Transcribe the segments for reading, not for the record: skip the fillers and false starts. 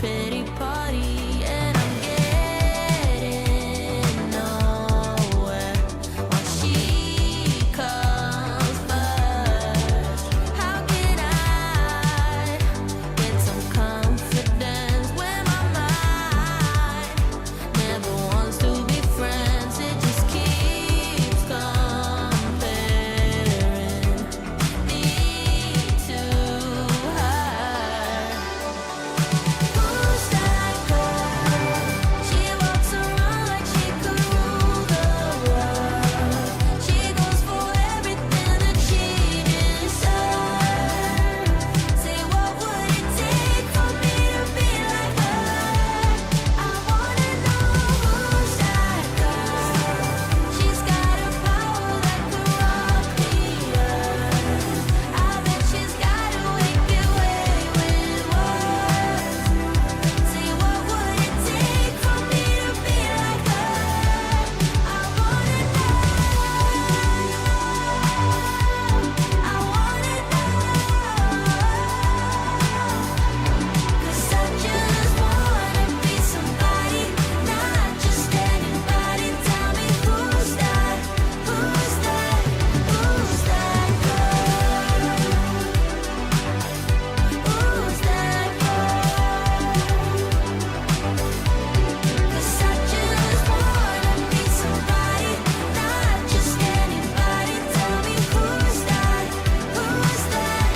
pretty party, and I'm getting nowhere when she comes first. How can I get some confidence when my mind never wants to be friends? It just keeps comparing me to her. Who's that girl? She walks around like she could rule the world. She goes for everything that she deserves. Say, what would it take for me to be like her? I wanna know who's that girl. She's got a power that could rock the earth. I bet she's got a wicked way with words. Say, what would it take for me to be like her? I wanna know. I wanna know. 'Cause I just wanna be somebody, not just anybody. Tell me who's that? Who's that? Who's that girl? Who's that girl? 'Cause I just wanna be somebody, not just anybody. Tell me who's that? Who's that?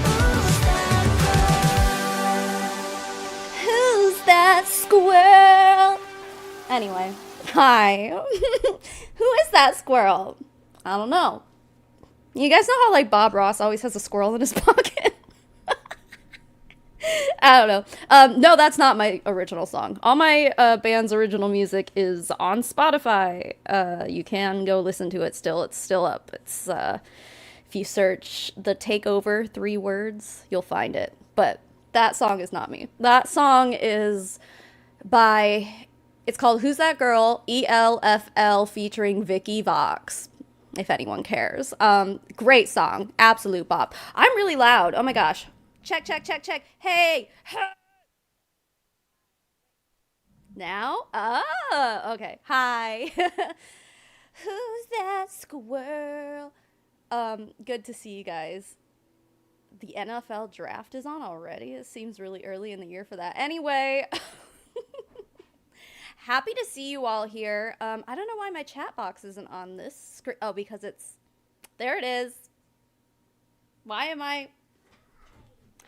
Who's that girl? Who's that squirrel? Anyway, hi. Who is that squirrel? I don't know. You guys know how like Bob Ross always has a squirrel in his pocket? I don't know. No, that's not my original song. All my band's original music is on Spotify. You can go listen to it still. It's still up. It's if you search The Takeover, 3 words, you'll find it. But that song is not me. That song is by, it's called Who's That Girl? ELFL featuring Vicky Vox, if anyone cares. Great song. Absolute bop. I'm really loud. Oh my gosh. Check, check, check, check. Hey. Now? Oh, okay. Hi. Who's that squirrel? Good to see you guys. The NFL draft is on already. It seems really early in the year for that. Anyway, happy to see you all here. I don't know why my chat box isn't on this screen. Oh, because it's, there it is. Why am I?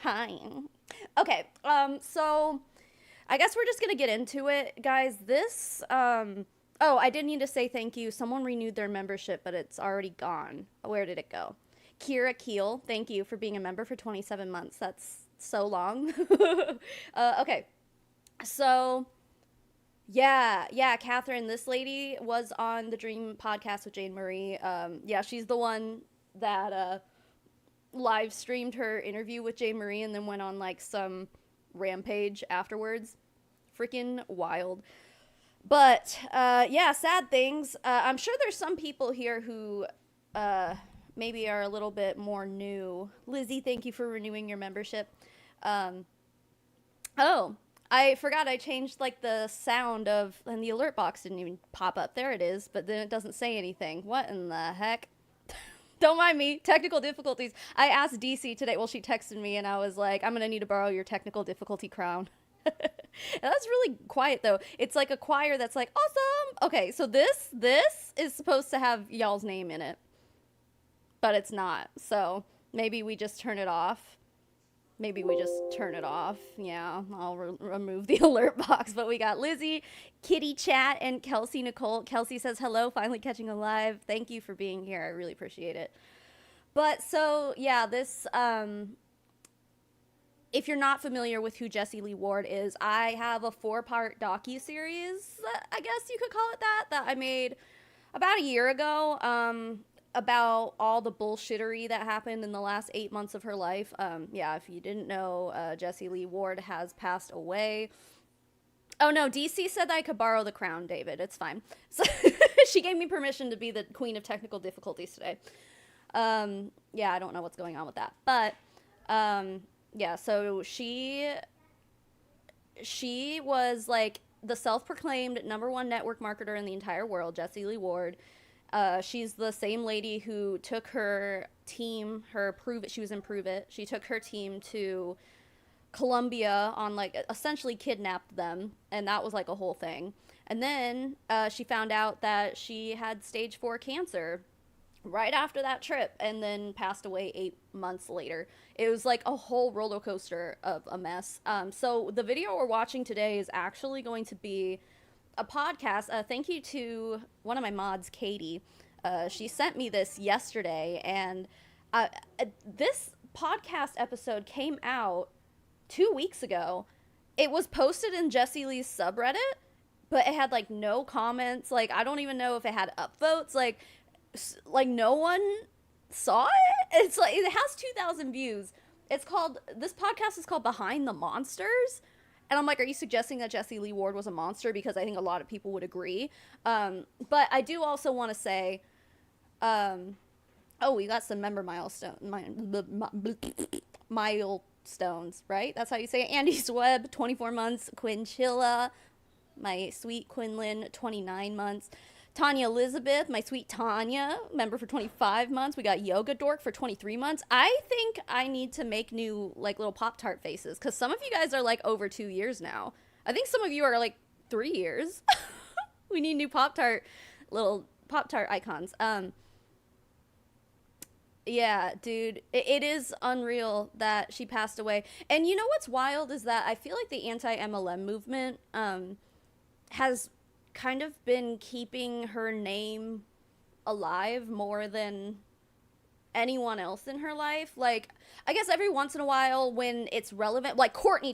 Hi. Okay, so I guess we're just gonna get into it, guys. This, oh, I did need to say thank you. Someone renewed their membership, but it's already gone. Where did it go? Kira Keel, thank you for being a member for 27 months. That's so long. Okay, so yeah, Catherine, this lady was on the Dream podcast with Jane Marie. Yeah, she's the one that live streamed her interview with Jane Marie and then went on like some rampage afterwards. Freaking wild. But yeah, sad things. I'm sure there's some people here who maybe are a little bit more new. Lizzie, thank you for renewing your membership. Oh, I forgot I changed like the sound of, and the alert box didn't even pop up. There it is, but then it doesn't say anything. What in the heck? Don't mind me. Technical difficulties. I asked DC today. Well, she texted me and I was like, I'm going to need to borrow your technical difficulty crown. That's really quiet though. It's like a choir that's like, awesome. Okay, so this is supposed to have y'all's name in it, but it's not. So maybe we just turn it off. Yeah, I'll remove the alert box. But we got Lizzie, Kitty Chat, and Kelsey Nicole. Kelsey says, hello, finally catching a live. Thank you for being here. I really appreciate it. But so, yeah, this, if you're not familiar with who Jessie Lee Ward is, I have a 4-part docu-series, I guess you could call it that I made about a year ago, about all the bullshittery that happened in the last 8 months of her life. Yeah, if you didn't know, Jessie Lee Ward has passed away. Oh no, DC said that I could borrow the crown, David. It's fine. So she gave me permission to be the queen of technical difficulties today. Yeah, I don't know what's going on with that. But, yeah, so she she was like the self-proclaimed #1 network marketer in the entire world, Jessie Lee Ward. She's the same lady who took her team, she was in Prove It. She took her team to Colombia on like essentially kidnapped them, and that was like a whole thing. And then she found out that she had stage 4 cancer right after that trip, and then passed away 8 months later. It was like a whole roller coaster of a mess. So the video we're watching today is actually going to be a podcast. Thank you to one of my mods, Katie. She sent me this yesterday, and this podcast episode came out 2 weeks ago. It was posted in Jessie Lee's subreddit, but it had like no comments. Like, I don't even know if it had upvotes. Like no one saw it. It's like, it has 2,000 views. This podcast is called Behind the Monsters. And I'm like, are you suggesting that Jessie Lee Ward was a monster? Because I think a lot of people would agree. But I do also want to say, we got some member milestones, right? That's how you say it. Andy Swebb, 24 months. Quinchilla, my sweet Quinlan, 29 months. Tanya Elizabeth, my sweet Tanya, member for 25 months. We got Yoga Dork for 23 months. I think I need to make new, like, little Pop-Tart faces, because some of you guys are, like, over 2 years now. I think some of you are, like, 3 years. We need new little Pop-Tart icons. Yeah, dude, it is unreal that she passed away. And you know what's wild is that I feel like the anti-MLM movement has kind of been keeping her name alive more than anyone else in her life. Like, I guess every once in a while when it's relevant, like Courtney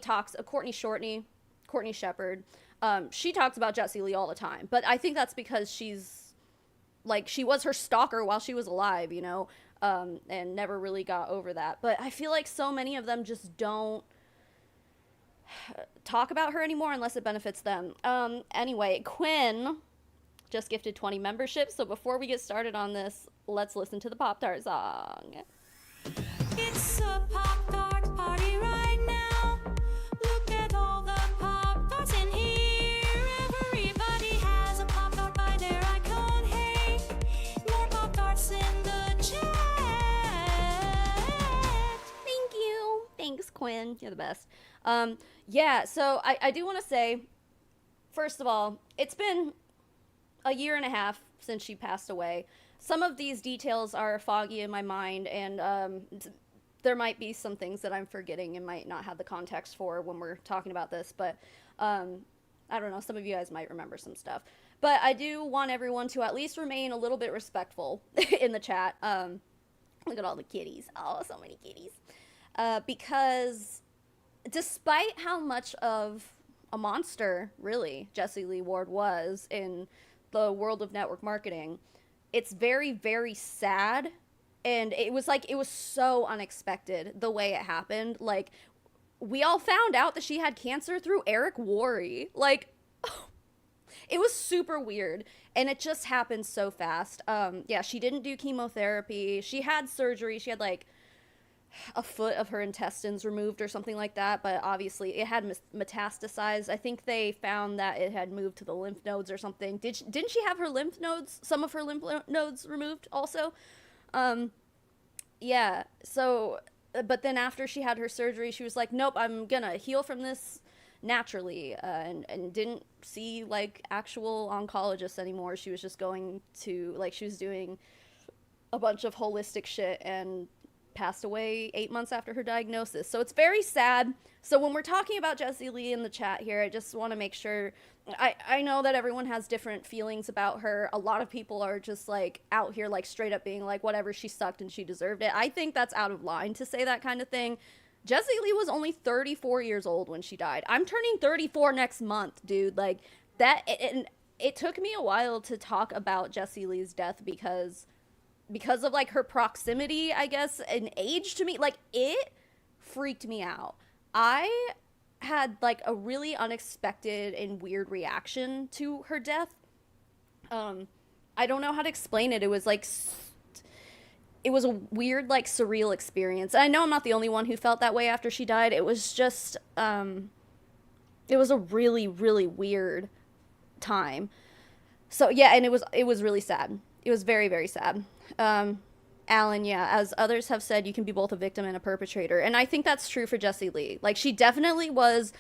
Shepard, she talks about Jessie Lee all the time, but I think that's because she was her stalker while she was alive, you know, and never really got over that. But I feel like so many of them just don't talk about her anymore unless it benefits them. Anyway, Quinn just gifted 20 memberships, so before we get started on this, let's listen to the Pop-Tart song. It's a Pop-Tart party right now. Look at all the Pop-Tarts in here. Everybody has a Pop-Tart by their icon. Hey, more Pop-Tarts in the chat. Thank you. Thanks, Quinn. You're the best. Yeah, so I do want to say, first of all, it's been a year and a half since she passed away. Some of these details are foggy in my mind, and there might be some things that I'm forgetting and might not have the context for when we're talking about this, but I don't know, some of you guys might remember some stuff. But I do want everyone to at least remain a little bit respectful in the chat. Look at all the kitties. Oh, so many kitties. Because despite how much of a monster, really, Jessie Lee Ward was in the world of network marketing, it's very, very sad. And it was so unexpected the way it happened. Like, we all found out that she had cancer through Eric Worre. Like, it was super weird. And it just happened so fast. Yeah, she didn't do chemotherapy. She had surgery. She had, like, a foot of her intestines removed or something like that, but obviously it had metastasized. I think they found that it had moved to the lymph nodes or something. Didn't she have some of her lymph nodes removed also? Yeah, so, but then after she had her surgery, she was like, nope, I'm gonna heal from this naturally, and didn't see, like, actual oncologists anymore. She was just going to, like, she was doing a bunch of holistic shit and passed away 8 months after her diagnosis. So it's very sad. So when we're talking about Jessie Lee in the chat here, I just want to make sure, I know that everyone has different feelings about her. A lot of people are just, like, out here, like, straight up being like, whatever, she sucked and she deserved it. I think that's out of line to say that kind of thing. Jessie Lee was only 34 years old when she died. I'm turning 34 next month, dude. Like, that, and it took me a while to talk about Jessie Lee's death because of, like, her proximity, I guess, and age to me. Like, it freaked me out. I had, like, a really unexpected and weird reaction to her death. I don't know how to explain it. It was, like, it was a weird, like, surreal experience. And I know I'm not the only one who felt that way after she died. It was just, It was a really, really weird time. So yeah, and it was really sad. It was very, very sad. Alan, yeah, as others have said, you can be both a victim and a perpetrator, and I think that's true for Jessie Lee. Like, she definitely was.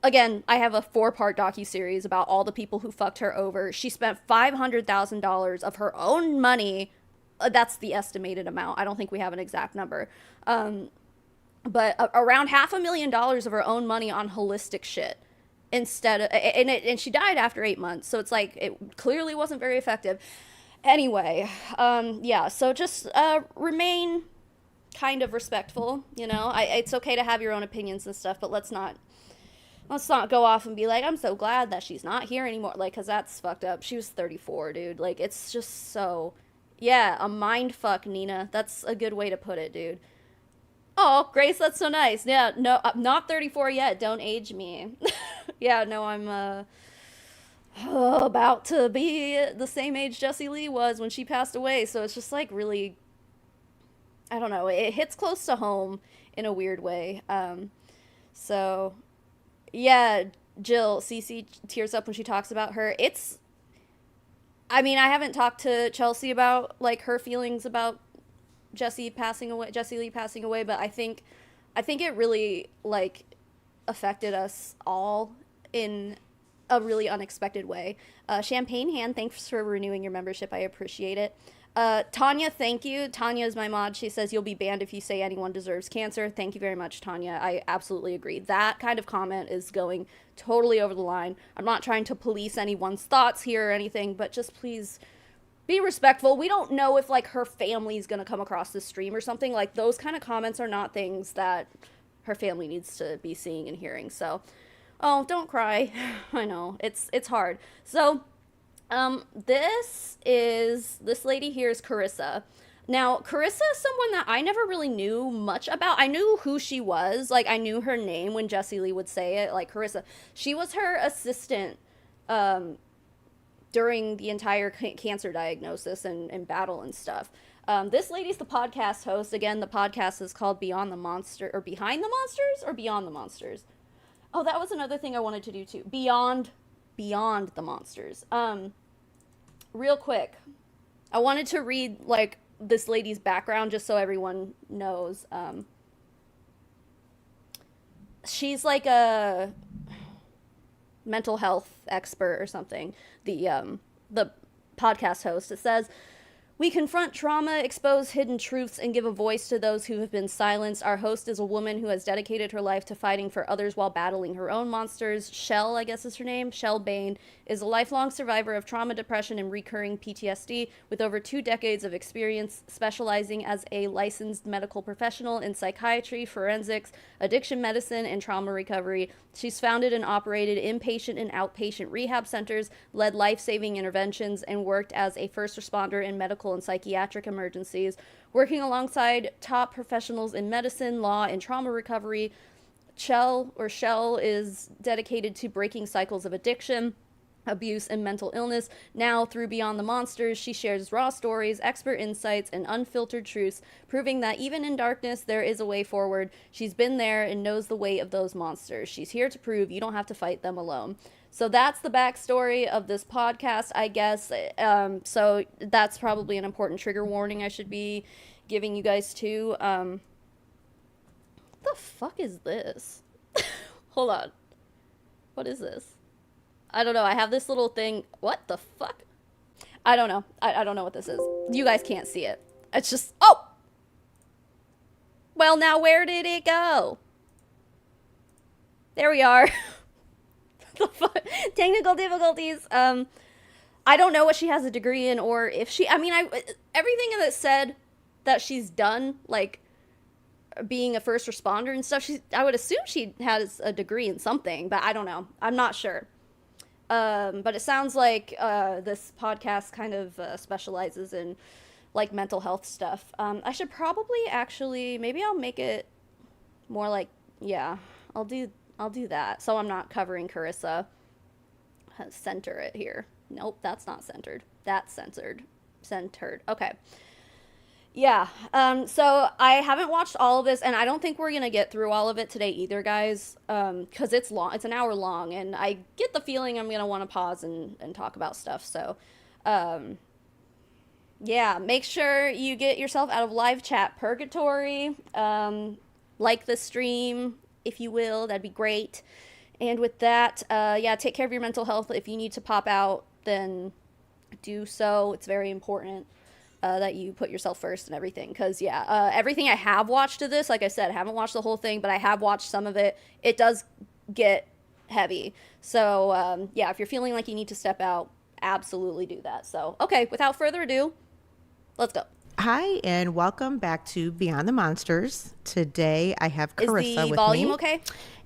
Again, I have a 4-part docuseries about all the people who fucked her over. She spent $500,000 of her own money. That's the estimated amount. I don't think we have an exact number. But around $500,000 of her own money on holistic shit. Instead of, and she died after 8 months. So it's like, it clearly wasn't very effective. Anyway, yeah, so just remain kind of respectful, you know? It's okay to have your own opinions and stuff, but let's not go off and be like, I'm so glad that she's not here anymore. Like, because that's fucked up. She was 34, dude. Like, it's just so... Yeah, a mind fuck, Nina. That's a good way to put it, dude. Oh, Grace, that's so nice. Yeah, no, I'm not 34 yet. Don't age me. Yeah, no, I'm about to be the same age Jessie Lee was when she passed away. So it's just, like, really... I don't know. It hits close to home in a weird way. So... Yeah, Jill, Cece tears up when she talks about her. I mean, I haven't talked to Chelsea about, like, her feelings about Jessie Lee passing away, but I think it really, like, affected us all in a really unexpected way. Champagne Hand, thanks for renewing your membership. I appreciate it. Tanya, thank you. Tanya is my mod. She says, you'll be banned if you say anyone deserves cancer. Thank you very much, Tanya. I absolutely agree. That kind of comment is going totally over the line. I'm not trying to police anyone's thoughts here or anything, but just please be respectful. We don't know if, like, her family's gonna come across this stream or something. Like, those kind of comments are not things that her family needs to be seeing and hearing. So, oh, don't cry. I know. It's hard. So... this lady here is Carissa. Now, Carissa is someone that I never really knew much about. I knew who she was. Like, I knew her name when Jessie Lee would say it, like, Carissa. She was her assistant, during the entire cancer diagnosis and battle and stuff. This lady's the podcast host. Again, the podcast is called Beyond the Monster, or Behind the Monsters, or Beyond the Monsters. Oh, that was another thing I wanted to do, too. Beyond the Monsters. Real quick, I wanted to read, like, this lady's background just so everyone knows. She's like a mental health expert or something. The podcast host. It says, we confront trauma, expose hidden truths, and give a voice to those who have been silenced. Our host is a woman who has dedicated her life to fighting for others while battling her own monsters. Shell, I guess is her name, Shell Bain, is a lifelong survivor of trauma, depression, and recurring PTSD with over 2 decades of experience specializing as a licensed medical professional in psychiatry, forensics, addiction medicine, and trauma recovery. She's founded and operated inpatient and outpatient rehab centers, led life-saving interventions, and worked as a first responder in medical and psychiatric emergencies, working alongside top professionals in medicine, law, and trauma recovery. Shell is dedicated to breaking cycles of addiction, abuse, and mental illness. Now, through Beyond the Monsters, she shares raw stories, expert insights, and unfiltered truths, proving that even in darkness, there is a way forward. She's been there and knows the weight of those monsters. She's here to prove you don't have to fight them alone. So that's the backstory of this podcast, I guess. So that's probably an important trigger warning I should be giving you guys too. What the fuck is this? Hold on. What is this? I don't know. I have this little thing. What the fuck? I don't know. I don't know what this is. You guys can't see it. It's just... Oh! Well, now where did it go? There we are. The fuck? Technical difficulties. I don't know what she has a degree in, or if she... I mean, everything that said that she's done, like, being a first responder and stuff, I would assume she has a degree in something, but I don't know. I'm not sure. But it sounds like this podcast kind of specializes in, like, mental health stuff. I should probably actually... Maybe I'll make it more like... Yeah, I'll do that. So I'm not covering Carissa. Center it here. Nope, that's not centered. That's censored. Centered. Okay. Yeah. So I haven't watched all of this, and I don't think we're gonna get through all of it today either, guys. Because it's long. It's an hour long, and I get the feeling I'm gonna want to pause and talk about stuff. So, um, yeah. Make sure you get yourself out of live chat purgatory. Like the stream, if you will. That'd be great. And with that, yeah, take care of your mental health. If you need to pop out, then do so. It's very important that you put yourself first and everything. Because, yeah, everything I have watched of this, like I said, I haven't watched the whole thing, but I have watched some of it. It does get heavy. So, yeah, if you're feeling like you need to step out, absolutely do that. So, okay, without further ado, let's go. Hi, and welcome back to Beyond the Monsters. Today I have Is Carissa the with volume me, okay?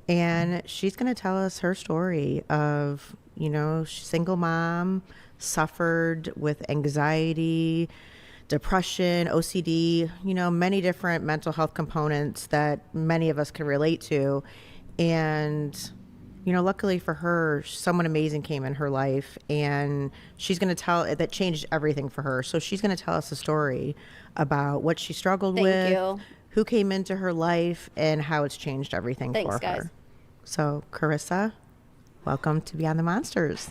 and she's going to tell us her story of, single mom, suffered with anxiety, depression, OCD, many different mental health components that many of us can relate to. And luckily for her, someone amazing came in her life, and she's going to tell that changed everything for her. So she's going to tell us a story about what she struggled Thank with, you. who came into her life, and how it's changed everything Thanks, for guys. her. So, Carissa, welcome to Beyond the Monsters.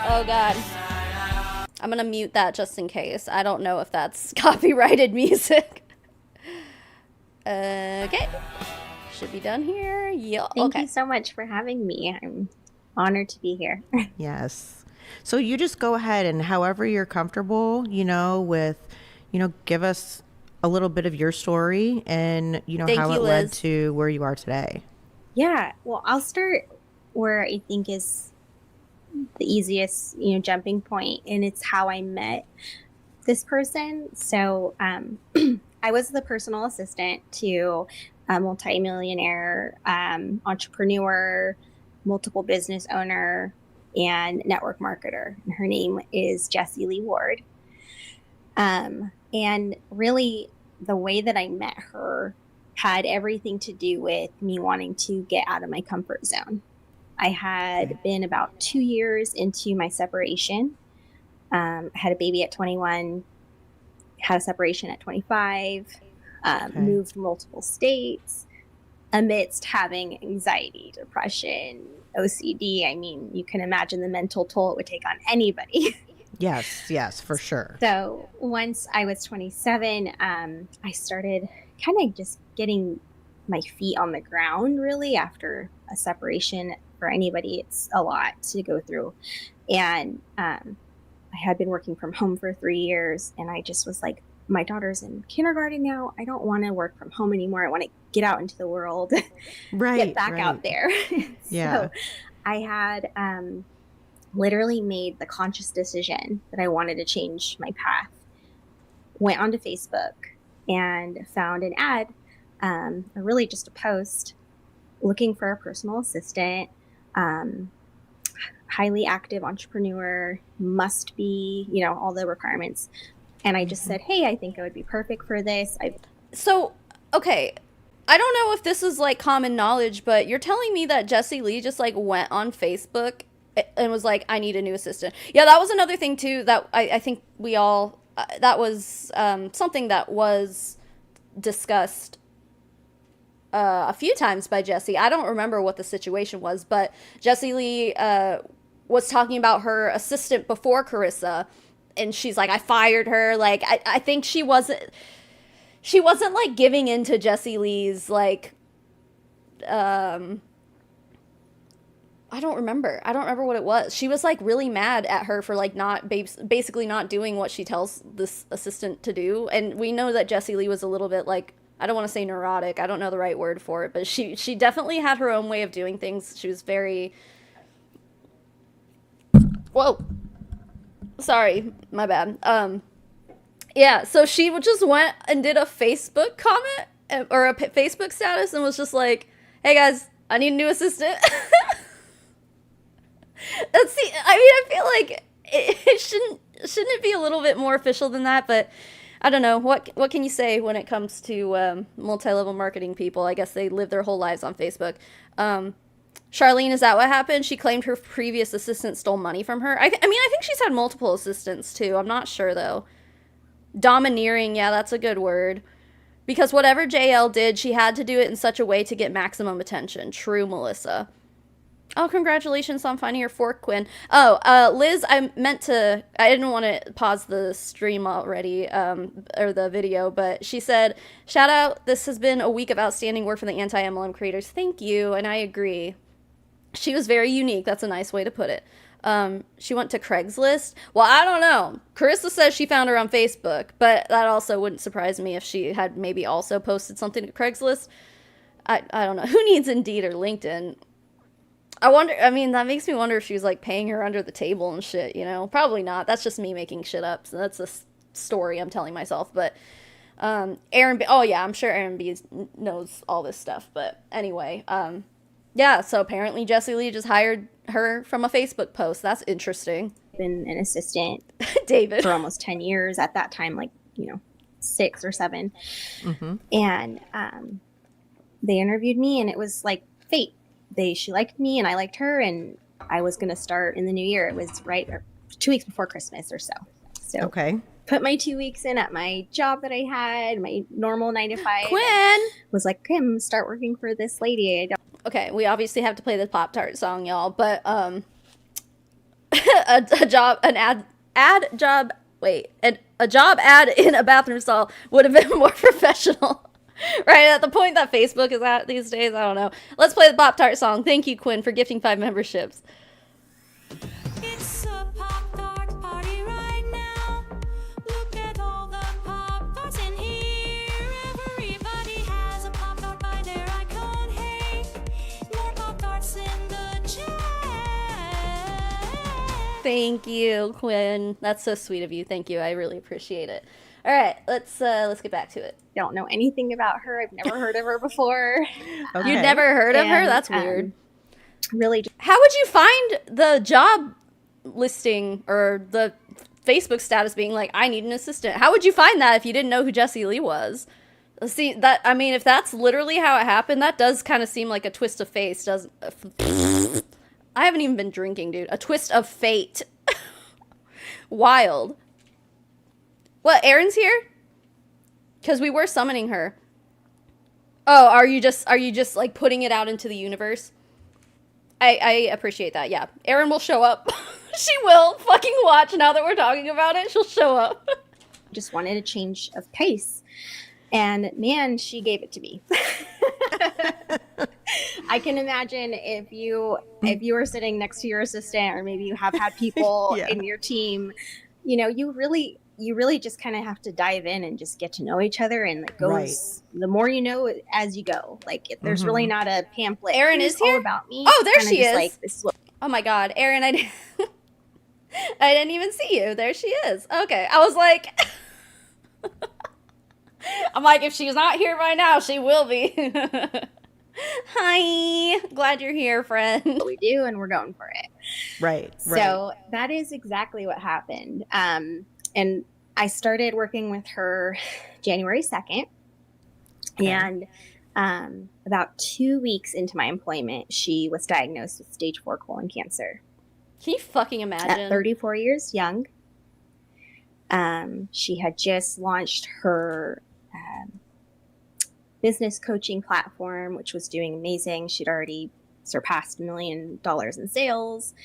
Oh, God. I'm going to mute that just in case. I don't know if that's copyrighted music. Okay. Should be done here. Yeah. Thank Okay. you so much for having me. I'm honored to be here. Yes. So you just go ahead and however you're comfortable, give us a little bit of your story and, Thank how you, it led Liz. to where you are today. Yeah, well, I'll start where I think is the easiest, jumping point, and it's how I met this person. So I was the personal assistant to a multimillionaire entrepreneur, multiple business owner, and network marketer. And her name is Jessie Lee Ward. And really, the way that I met her had everything to do with me wanting to get out of my comfort zone. I had been about 2 years into my separation. I had a baby at 21, had a separation at 25, moved multiple states amidst having anxiety, depression, OCD. I mean, you can imagine the mental toll it would take on anybody. Yes, for sure. So once I was 27, I started kind of just getting my feet on the ground, really, after a separation. For anybody, it's a lot to go through. And I had been working from home for 3 years, and I just was like, my daughter's in kindergarten now. I don't want to work from home anymore. I want to get out into the world, get back out there. Yeah. So I had literally made the conscious decision that I wanted to change my path. Went onto Facebook and found an ad, or really just a post, looking for a personal assistant, highly active entrepreneur, must be, all the requirements. And I just said, hey, I think I would be perfect for this. So, okay. I don't know if this is like common knowledge, but you're telling me that Jessie Lee just like went on Facebook and was like, I need a new assistant. Yeah, that was another thing too that I think we all, that was something that was discussed a few times by Jessie. I don't remember what the situation was, but Jessie Lee was talking about her assistant before Carissa, and she's like, I fired her. Like, I think she wasn't like giving in to Jessie Lee's like, I don't remember what it was. She was like really mad at her for like basically not doing what she tells this assistant to do. And we know that Jessie Lee was a little bit like, I don't want to say neurotic. I don't know the right word for it, but she definitely had her own way of doing things. She was very, whoa, sorry, my bad. Yeah, so she just went and did a Facebook comment or a Facebook status and was just like, hey guys, I need a new assistant. I feel like it shouldn't it be a little bit more official than that, but I don't know. What can you say when it comes to multi-level marketing people? I guess they live their whole lives on Facebook. Charlene, is that what happened? She claimed her previous assistant stole money from her. I mean, I think she's had multiple assistants too. I'm not sure though. Domineering, yeah, that's a good word. Because whatever JL did, she had to do it in such a way to get maximum attention. True, Melissa. Oh, congratulations on finding your fork, Quinn. Oh, Liz, I didn't want to pause the stream already, or the video, but she said, shout out, this has been a week of outstanding work from the anti-MLM creators. Thank you, and I agree. She was very unique. That's a nice way to put it. She went to Craigslist. Well, I don't know. Carissa says she found her on Facebook, but that also wouldn't surprise me if she had maybe also posted something to Craigslist. I don't know. Who needs Indeed or LinkedIn? I wonder, I mean, that makes me wonder if she was, like, paying her under the table and shit, you know? Probably not. That's just me making shit up. So that's a story I'm telling myself. But, Aaron B, oh, yeah, I'm sure Aaron B knows all this stuff. But anyway, yeah, so apparently Jessie Lee just hired her from a Facebook post. That's interesting. Been an assistant David for almost 10 years at that time, like, 6 or 7. Mm-hmm. And they interviewed me, and it was like fate. She liked me, and I liked her, and I was going to start in the new year. It was 2 weeks before Christmas or so. So Okay. put my 2 weeks in at my job that I had, my normal 9 to 5. Quinn! Was like, okay, I'm going to start working for this lady. Okay, we obviously have to play the Pop-Tart song, y'all, but, a job ad in a bathroom stall would have been more professional. Right, at the point that Facebook is at these days, I don't know. Let's play the Pop-Tart song. Thank you, Quinn, for gifting 5 memberships. It's a Pop-Tart party right now. Look at all the Pop-Tarts in here. Everybody has a Pop-Tart by their icon. Hey, more Pop-Tarts in the chat. Thank you, Quinn. That's so sweet of you. Thank you. I really appreciate it. All right, let's get back to it. Don't know anything about her. I've never heard of her before. Okay. You'd never heard of her? And, That's weird. Really, How would you find the job listing or the Facebook status being like, I need an assistant? How would you find that if you didn't know who Jessie Lee was? See, that, I mean, if that's literally how it happened, that does kind of seem like a twist of fate, doesn't? I haven't even been drinking, dude. A twist of fate. Wild. What, Erin's here? Because we were summoning her. Oh, are you just like putting it out into the universe? I appreciate that, yeah. Erin will show up. She will. Fucking watch now that we're talking about it. She'll show up. just wanted a change of pace. And man, she gave it to me. I can imagine if you were sitting next to your assistant, or maybe you have had people in your team, you really just kind of have to dive in and just get to know each other, and it goes the more you know as you go. Like there's really not a pamphlet. Erin is here? all about me. Oh, there Kinda she just is. Like, this is what Oh my god, Erin, I didn't even see you. There she is. Okay, I was like, if she's not here by now, she will be. Hi, glad you're here, friend. we do, and we're going for it. Right. So that is exactly what happened. And I started working with her January 2nd. Okay. And about 2 weeks into my employment, she was diagnosed with stage 4 colon cancer. Can you fucking imagine? At 34 years young. She had just launched her business coaching platform, which was doing amazing. She'd already surpassed $1 million in sales.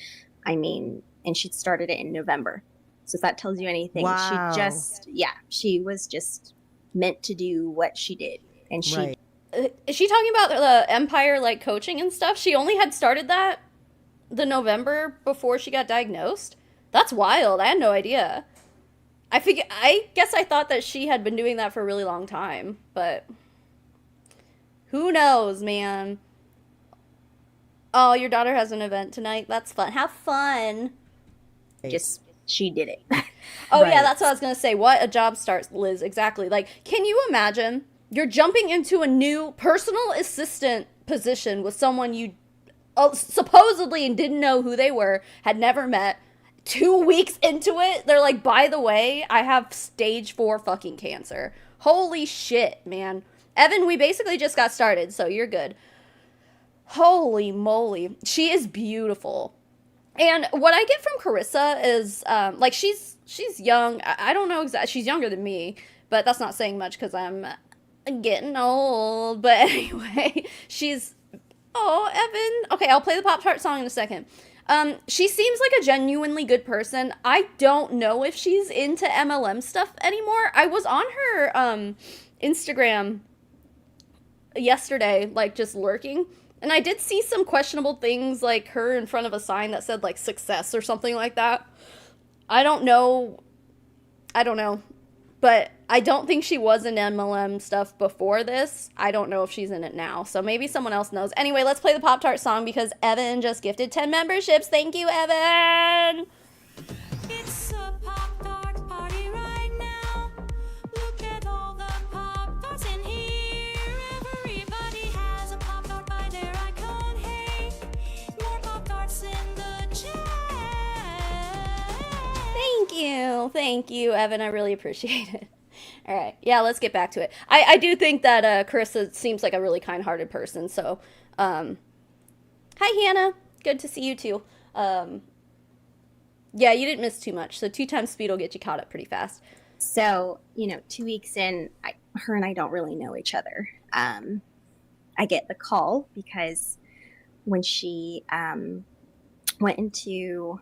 And she'd started it in November. So if that tells you anything, Wow. she was just meant to do what she did. And she Right. Is she talking about the Empire, like, coaching and stuff? She only had started that the November before she got diagnosed? That's wild. I had no idea. I guess I thought that she had been doing that for a really long time, but who knows, man? Oh, your daughter has an event tonight. That's fun. Have fun. she did it. Oh, Right. yeah, that's what I was going to say. What a job start, Liz. Exactly. Like, can you imagine you're jumping into a new personal assistant position with someone you supposedly didn't know who they were, had never met. 2 weeks into it, they're like, by the way, I have stage 4 fucking cancer. Holy shit, man. Evan, we basically just got started, so you're good. Holy moly. She is beautiful. And what I get from Carissa is, like, she's young. I don't know exactly. She's younger than me, but that's not saying much because I'm getting old. But anyway, she's, oh, Evan. Okay, I'll play the Pop-Tart song in a second. She seems like a genuinely good person. I don't know if she's into MLM stuff anymore. I was on her, Instagram yesterday, like, just lurking. And I did see some questionable things, like her in front of a sign that said, like, success or something like that. I don't know. But I don't think she was in MLM stuff before this. I don't know if she's in it now. So maybe someone else knows. Anyway, let's play the Pop-Tart song because Evan just gifted 10 memberships. Thank you, Evan! It's a Pop-Tart party right now. Look at all the Pop-Tarts in here. Everybody has a Pop-Tart by their icon. Hey, more Pop-Tarts in the chat. Thank you, Evan. I really appreciate it. All right, yeah, let's get back to it. I do think that Carissa seems like a really kind-hearted person. So, hi Hannah, good to see you too. Yeah, you didn't miss too much. So 2 times speed will get you caught up pretty fast. So, 2 weeks in, her and I don't really know each other. I get the call because when she went into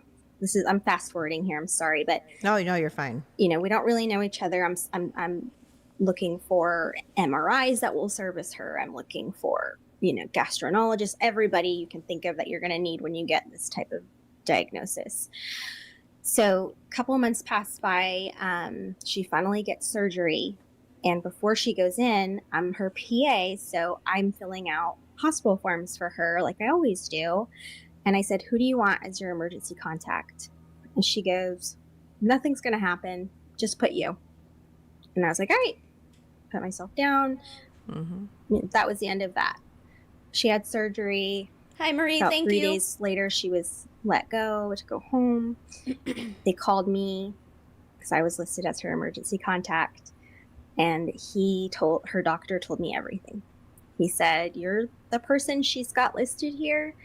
I'm fast forwarding here. I'm sorry, but No, you're fine. we don't really know each other. I'm looking for MRIs that will service her. I'm looking for gastroenterologists, everybody you can think of that you're going to need when you get this type of diagnosis. So a couple of months pass by. She finally gets surgery, and before she goes in, I'm her PA, so I'm filling out hospital forms for her like I always do. And I said, who do you want as your emergency contact? And she goes, nothing's going to happen. Just put you. And I was like, all right. Put myself down. Mm-hmm. That was the end of that. She had surgery. Hi, Marie. About Thank 3 you. days later, she was let go to go home. They called me because I was listed as her emergency contact. And her doctor told me everything. He said, you're the person she's got listed here.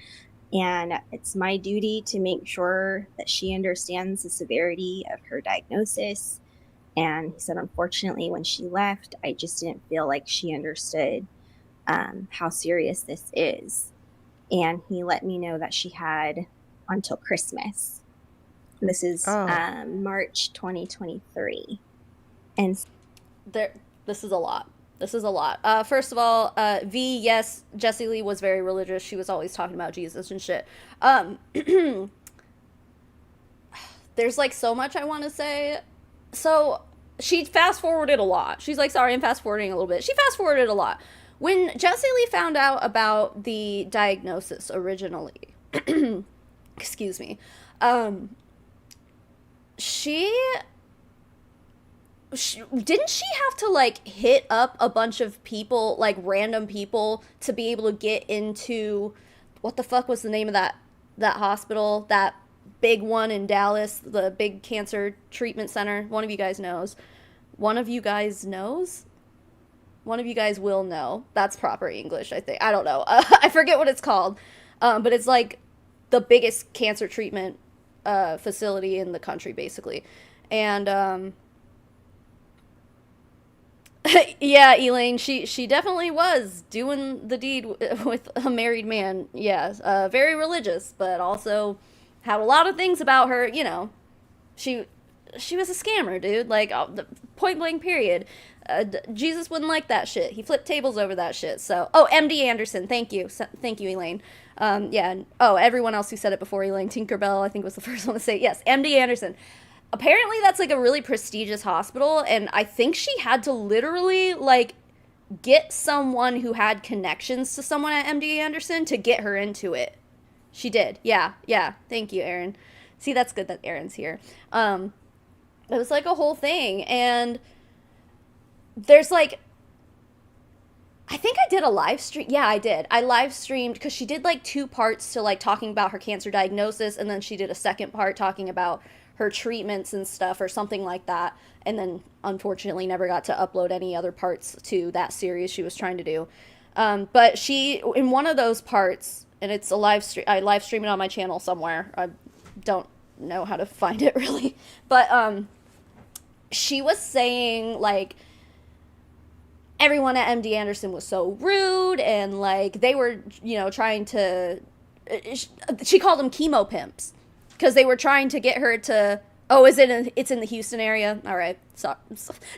And it's my duty to make sure that she understands the severity of her diagnosis. And he said, unfortunately, when she left, I just didn't feel like she understood how serious this is. And he let me know that she had until Christmas. This is March 2023. And this is a lot. First of all, yes, Jessie Lee was very religious. She was always talking about Jesus and shit. There's like so much I want to say. So she fast forwarded a lot. She's like, sorry, I'm fast forwarding a little bit. She fast forwarded a lot. When Jessie Lee found out about the diagnosis originally, excuse me, didn't she have to like hit up a bunch of people, like random people, to be able to get into, what the fuck was the name of that hospital, that big one in Dallas, the big cancer treatment center? One of you guys knows. One of you guys will know. That's proper English, I think. I don't know. I forget what it's called. But it's like the biggest cancer treatment facility in the country, basically. And yeah, Elaine, she definitely was doing the deed with a married man. Yes, very religious, but also had a lot of things about her. She was a scammer, dude. Like, point blank, period. Jesus wouldn't like that shit. He flipped tables over that shit. So, MD Anderson, thank you, Elaine. Yeah. Oh, everyone else who said it before Elaine, Tinkerbell, I think was the first one to say it. Yes, MD Anderson. Apparently that's like a really prestigious hospital, and I think she had to literally like get someone who had connections to someone at MD Anderson to get her into it. She did. Yeah. Thank you, Aaron. See, that's good that Aaron's here. It was like a whole thing, and there's like, I think I did a live stream. Yeah, I did. I live streamed because she did like 2 parts to like talking about her cancer diagnosis, and then she did a second part talking about her treatments and stuff or something like that, and then unfortunately never got to upload any other parts to that series she was trying to do. But she, in one of those parts, and it's a live stream, I live stream it on my channel somewhere. I don't know how to find it really. But she was saying, like, everyone at MD Anderson was so rude, and, like, they were, you know, trying to, she called them chemo pimps, because they were trying to get her to, oh, it's in the Houston area? All right. So,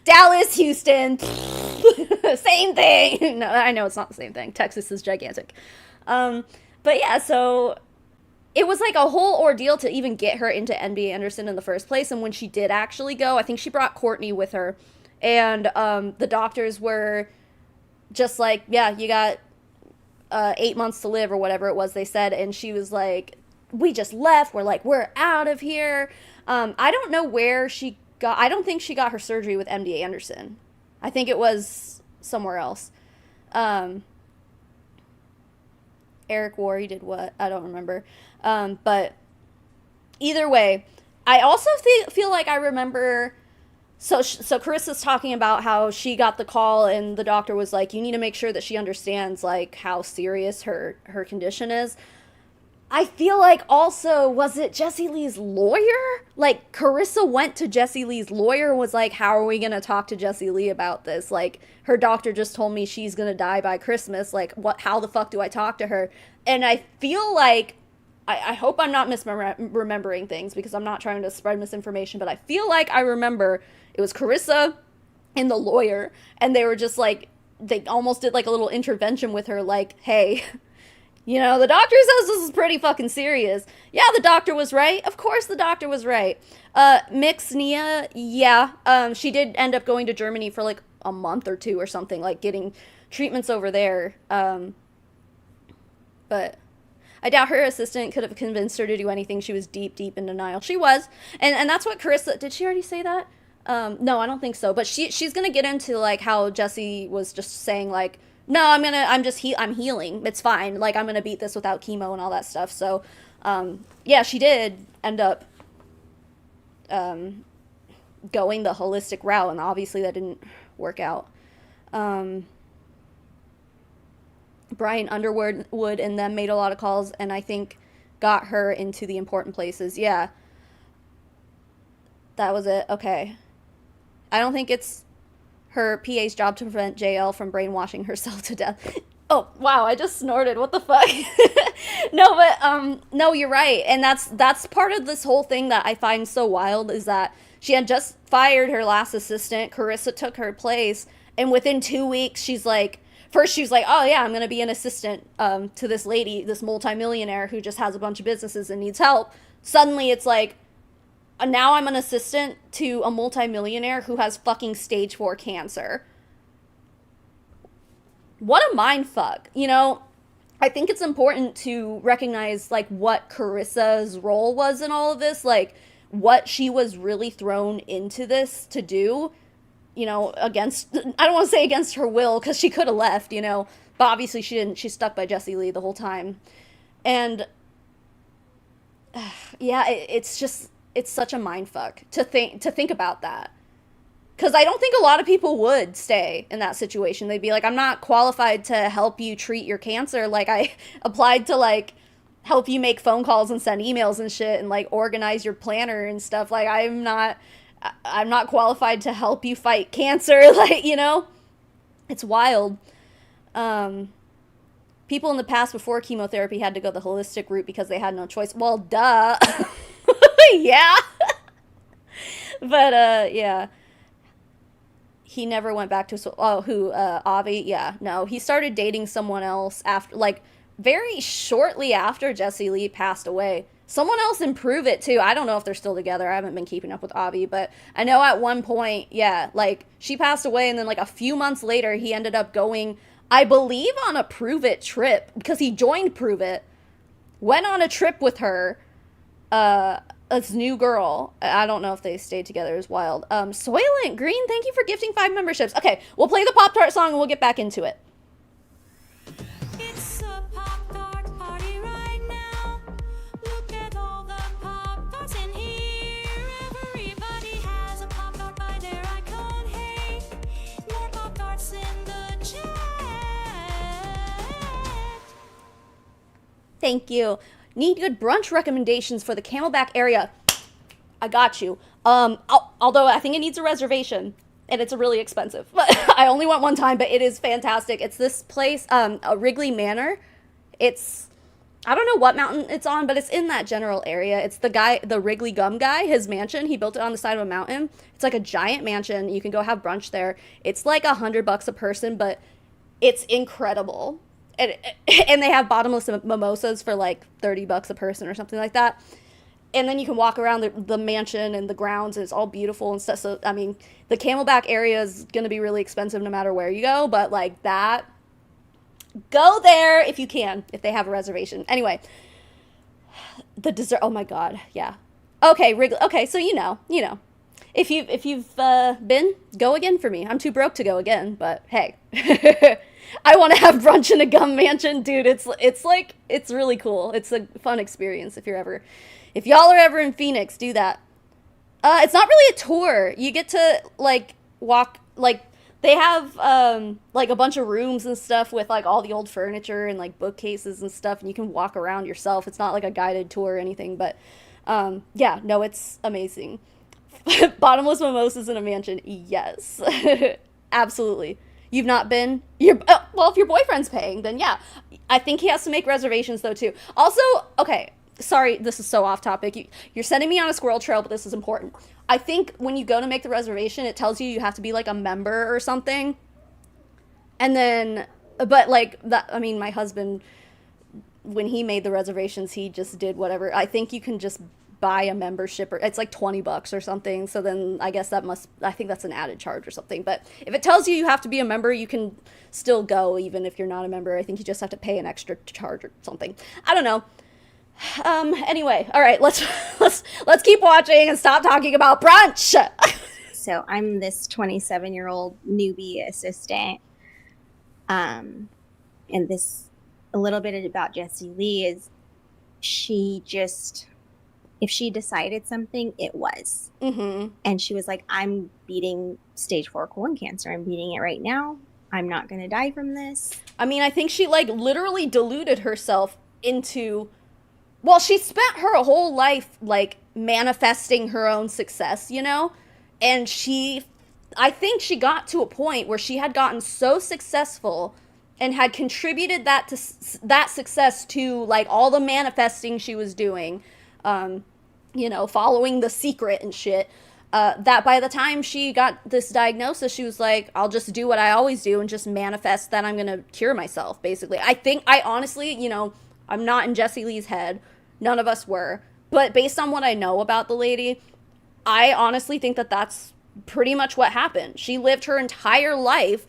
Dallas, Houston, same thing. No, I know it's not the same thing. Texas is gigantic. But yeah, so it was like a whole ordeal to even get her into MD Anderson in the first place. And when she did actually go, I think she brought Courtney with her. And the doctors were just like, yeah, you got 8 months to live or whatever it was they said. And she was like, we just left. We're like, we're out of here. I don't know where she got, I don't think she got her surgery with MD Anderson. I think it was somewhere else. Eric War, he did what? I don't remember. But either way, I also feel like I remember, so Carissa's talking about how she got the call and the doctor was like, you need to make sure that she understands, like, how serious her condition is. I feel like also, was it Jessie Lee's lawyer? Like, Carissa went to Jessie Lee's lawyer and was like, how are we going to talk to Jessie Lee about this? Like, her doctor just told me she's going to die by Christmas. Like, how the fuck do I talk to her? And I feel like, I hope I'm not misremembering things because I'm not trying to spread misinformation, but I feel like I remember it was Carissa and the lawyer, and they were just like, they almost did like a little intervention with her, like, hey, you know, the doctor says this is pretty fucking serious. Yeah, the doctor was right. Of course the doctor was right. Mix Nia, yeah, she did end up going to Germany for like a month or two or something, like getting treatments over there. But I doubt her assistant could have convinced her to do anything. She was deep in denial. She was. And that's what Carissa, did she already say that? No, I don't think so. But she's going to get into like how Jessie was just saying like, no, I'm healing. It's fine. Like, I'm going to beat this without chemo and all that stuff. So, yeah, she did end up going the holistic route, and obviously that didn't work out. Brian Underwood and them made a lot of calls, and I think got her into the important places. Yeah. That was it. Okay. I don't think it's her PA's job to prevent JL from brainwashing herself to death. Oh, wow, I just snorted. What the fuck? No, but, no, you're right. And that's part of this whole thing that I find so wild is that she had just fired her last assistant. Carissa took her place. And within 2 weeks, she's like, first she was like, oh yeah, I'm going to be an assistant to this lady, this multimillionaire who just has a bunch of businesses and needs help. Suddenly it's like, now I'm an assistant to a multimillionaire who has fucking stage 4 cancer. What a mind fuck. You know, I think it's important to recognize, like, what Carissa's role was in all of this. Like, what she was really thrown into this to do, you know, against, I don't want to say against her will, because she could have left, you know. But obviously she didn't. She's stuck by Jessie Lee the whole time. And, yeah, it's just, it's such a mind fuck to think about that. Because I don't think a lot of people would stay in that situation. They'd be like, I'm not qualified to help you treat your cancer. Like, I applied to, like, help you make phone calls and send emails and shit and, like, organize your planner and stuff. Like, I'm not qualified to help you fight cancer. Like, you know? It's wild. People in the past before chemotherapy had to go the holistic route because they had no choice. Well, duh. Yeah. But, yeah. He never went back to, Avi? Yeah, no. He started dating someone else after, like, very shortly after Jessie Lee passed away. Someone else improve it, too. I don't know if they're still together. I haven't been keeping up with Avi, but I know at one point, yeah, like, she passed away, and then, like, a few months later, he ended up going, I believe, on a Prove It trip, because he joined Prove It, went on a trip with her, this new girl. I don't know if they stayed together. It was wild. Soylent Green, thank you for gifting 5 memberships. Okay, we'll play the Pop-Tart song and we'll get back into it. It's a Pop-Tart party right now. Look at all the Pop-Tarts in here. Everybody has a Pop-Tart by their icon. Hey, more Pop-Tarts in the chat. Thank you. Need good brunch recommendations for the Camelback area. I got you. Although I think it needs a reservation, and it's really expensive. I only went one time, but it is fantastic. It's this place, Wrigley Manor. I don't know what mountain it's on, but it's in that general area. It's the Wrigley Gum guy, his mansion. He built it on the side of a mountain. It's like a giant mansion. You can go have brunch there. It's like $100 a person, but it's incredible. And they have bottomless mimosas for like $30 a person or something like that. And then you can walk around the mansion and the grounds, and it's all beautiful and stuff. So, I mean, the Camelback area is going to be really expensive no matter where you go, but like that, go there if you can, if they have a reservation. Anyway, the dessert, oh my God, yeah. Okay, Wrigley, okay, so you know. If you've been, go again for me. I'm too broke to go again, but hey. I want to have brunch in a gum mansion, dude. It's really cool. It's a fun experience if y'all are ever in Phoenix, do that. It's not really a tour. You get to like walk, like they have like a bunch of rooms and stuff with like all the old furniture and like bookcases and stuff, and you can walk around yourself. It's not like a guided tour or anything, but yeah, no, it's amazing. Bottomless mimosas in a mansion, yes. Absolutely. You've not been? Well, if your boyfriend's paying, then yeah. I think he has to make reservations, though, too. Also, okay, sorry, this is so off topic. You're sending me on a squirrel trail, but this is important. I think when you go to make the reservation, it tells you have to be, like, a member or something. And then, but, like, I mean, my husband, when he made the reservations, he just did whatever. I think you can just buy a membership, or it's like $20 or something. So then I guess I think that's an added charge or something. But if it tells you have to be a member, you can still go even if you're not a member. I think you just have to pay an extra charge or something. I don't know. Anyway, all right, let's keep watching and stop talking about brunch. So I'm this 27-year-old newbie assistant. And this, a little bit about Jessie Lee is she just, if she decided something, it was. Mm-hmm. And she was like, I'm beating stage 4 colon cancer. I'm beating it right now. I'm not going to die from this. I mean, I think she like literally deluded herself into, well, she spent her whole life like manifesting her own success, you know? And I think she got to a point where she had gotten so successful and had contributed that success to like all the manifesting she was doing, you know, following The Secret and shit, that by the time she got this diagnosis, she was like, I'll just do what I always do and just manifest that I'm going to cure myself, basically. I honestly, you know, I'm not in Jessie Lee's head. None of us were. But based on what I know about the lady, I honestly think that that's pretty much what happened. She lived her entire life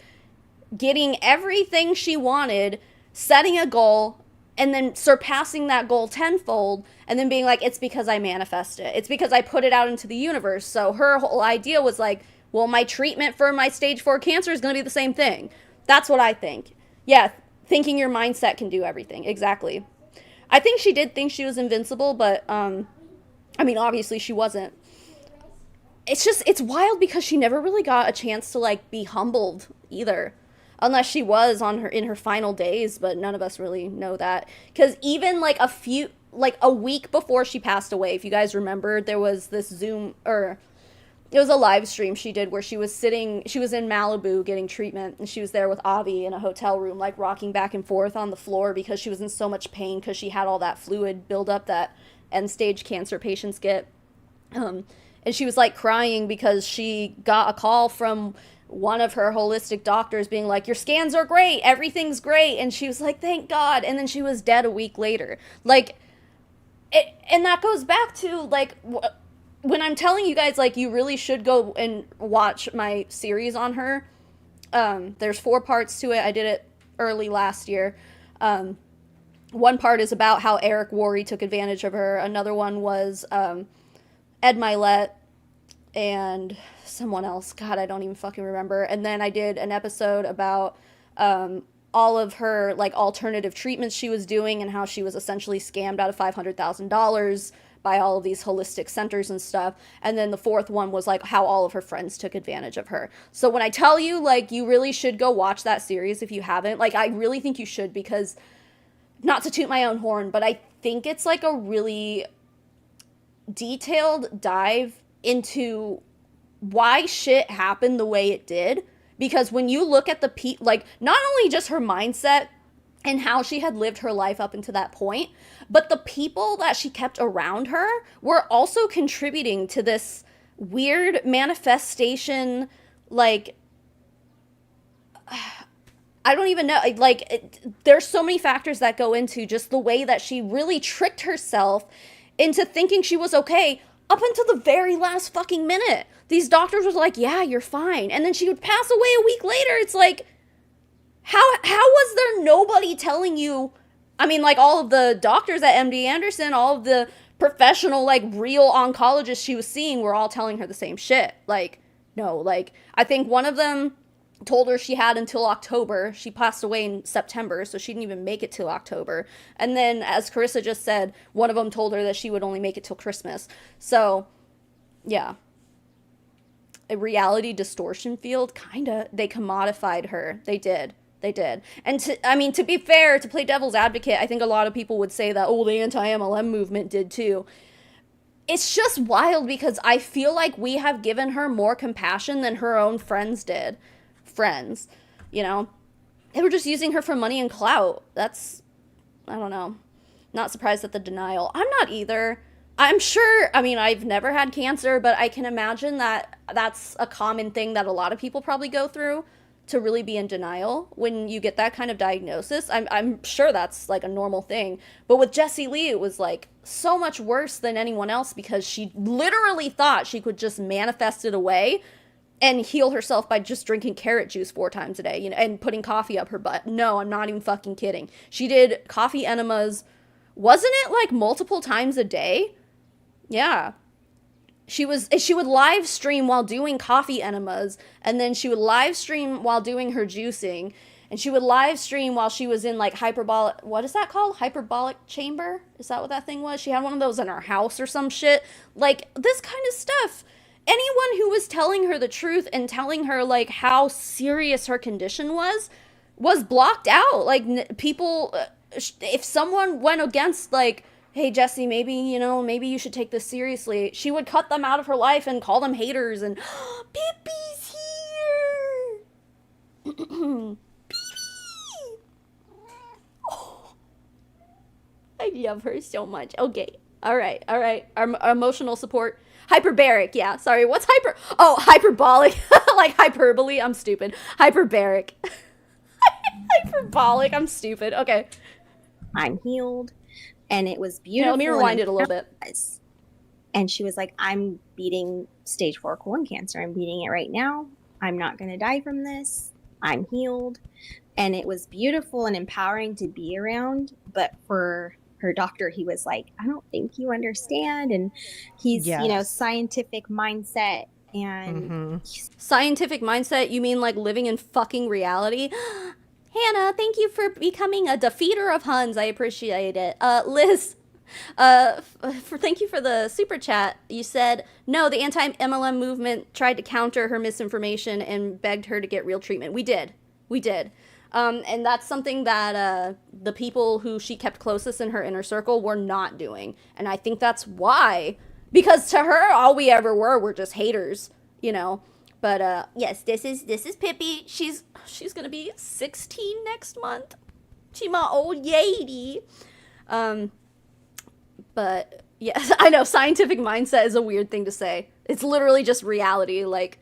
getting everything she wanted, setting a goal, and then surpassing that goal tenfold, and then being like, it's because I manifest it. It's because I put it out into the universe. So her whole idea was like, well, my treatment for my stage 4 cancer is going to be the same thing. That's what I think. Yeah, thinking your mindset can do everything. Exactly. I think she did think she was invincible, but, I mean, obviously she wasn't. It's wild because she never really got a chance to, like, be humbled either. Unless she was in her final days, but none of us really know that. Because even like a week before she passed away, if you guys remember, there was this Zoom, or it was a live stream she did where she was in Malibu getting treatment, and she was there with Avi in a hotel room, like rocking back and forth on the floor because she was in so much pain because she had all that fluid buildup that end stage cancer patients get. And she was like crying because she got a call from one of her holistic doctors being like, your scans are great, everything's great. And she was like, thank God. And then she was dead a week later. Like, and that goes back to, like, when I'm telling you guys, like, you really should go and watch my series on her. There's 4 parts to it. I did it early last year. One part is about how Eric Worre took advantage of her. Another one was Ed Milet and someone else. God, I don't even fucking remember. And then I did an episode about all of her like alternative treatments she was doing and how she was essentially scammed out of $500,000 by all of these holistic centers and stuff. And then the 4th one was like how all of her friends took advantage of her. So when I tell you, like, you really should go watch that series if you haven't, like, I really think you should, because not to toot my own horn, but I think it's like a really detailed dive into why shit happened the way it did. Because when you look at like, not only just her mindset and how she had lived her life up until that point, but the people that she kept around her were also contributing to this weird manifestation, like, I don't even know, like, there's so many factors that go into just the way that she really tricked herself into thinking she was okay up until the very last fucking minute. These doctors was like, yeah, you're fine. And then she would pass away a week later. It's like, how was there nobody telling you? I mean, like, all of the doctors at MD Anderson, all of the professional, like, real oncologists she was seeing were all telling her the same shit. Like, no, like, I think one of them told her she had until October. She passed away in September, so she didn't even make it till October. And then, as Carissa just said, one of them told her that she would only make it till Christmas. So, yeah. A reality distortion field, kinda. They commodified her. They did. And to be fair, to play devil's advocate, I think a lot of people would say that, oh, the anti-MLM movement did too. It's just wild because I feel like we have given her more compassion than her own friends did. Friends, you know? They were just using her for money and clout. That's, I don't know. Not surprised at the denial. I'm not either. I'm sure, I mean, I've never had cancer, but I can imagine that that's a common thing that a lot of people probably go through, to really be in denial when you get that kind of diagnosis. I'm sure that's like a normal thing. But with Jessie Lee, it was like so much worse than anyone else because she literally thought she could just manifest it away and heal herself by just drinking carrot juice 4 times a day, you know, and putting coffee up her butt. No, I'm not even fucking kidding. She did coffee enemas, wasn't it like multiple times a day? Yeah. She would live stream while doing coffee enemas, and then she would live stream while doing her juicing, and she would live stream while she was in like what is that called? Hyperbolic chamber? Is that what that thing was? She had one of those in her house or some shit. Like, this kind of stuff. Anyone who was telling her the truth and telling her like how serious her condition was blocked out. Like, people, if someone went against like, hey, Jessie, maybe you should take this seriously, she would cut them out of her life and call them haters and, Pippi's here! Pippi! Oh, I love her so much. Okay. All right. Our emotional support. Hyperbaric, yeah. Sorry, what's hyperbolic. Like hyperbole, I'm stupid. Hyperbaric. Hyperbolic, I'm stupid. Okay. I'm healed. And it was beautiful. Yeah, let me rewind it a little bit. And she was like, I'm beating stage 4 colon cancer. I'm beating it right now. I'm not going to die from this. I'm healed. And it was beautiful and empowering to be around. But for her doctor, he was like, I don't think you understand. And he's, scientific mindset. And scientific mindset, you mean like living in fucking reality? Hannah, thank you for becoming a defeater of Huns. I appreciate it. Liz, thank you for the super chat. You said, no, the anti-MLM movement tried to counter her misinformation and begged her to get real treatment. We did. And that's something that the people who she kept closest in her inner circle were not doing. And I think that's why. Because to her, all we ever were just haters, you know. But yes, this is Pippi. She's gonna be 16 next month. She my old lady. But yes, I know scientific mindset is a weird thing to say. It's literally just reality, like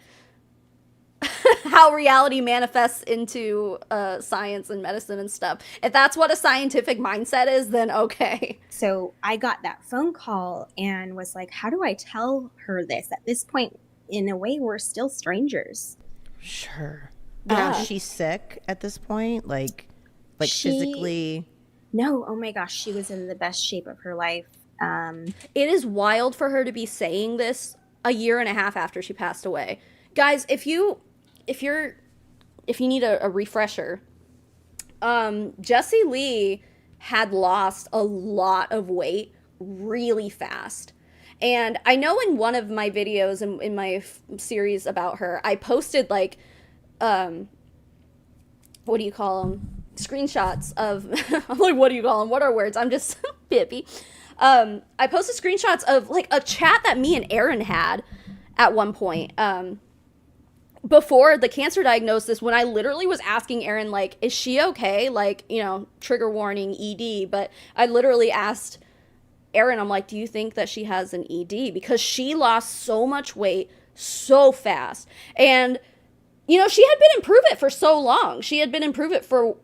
how reality manifests into science and medicine and stuff. If that's what a scientific mindset is, then okay. So I got that phone call and was like, how do I tell her this? At this point, in a way, we're still strangers. Sure. Now, is she sick at this point? Like physically? No. Oh my gosh. She was in the best shape of her life. It is wild for her to be saying this a year and a half after she passed away. Guys, if you need a refresher, Jessie Lee had lost a lot of weight really fast. And I know in one of my videos in my series about her, I posted like, what do you call them? screenshots of, I'm like, what do you call them? What are words? I'm just Pippi. I posted screenshots of like a chat that me and Aaron had at one point. Before the cancer diagnosis, when I literally was asking Aaron, like, is she okay? Like, you know, trigger warning, ED. But I literally asked Aaron, I'm like, do you think that she has an ED? Because she lost so much weight so fast. And, you know, she had been in Prove It for so long. She had been in Prove It for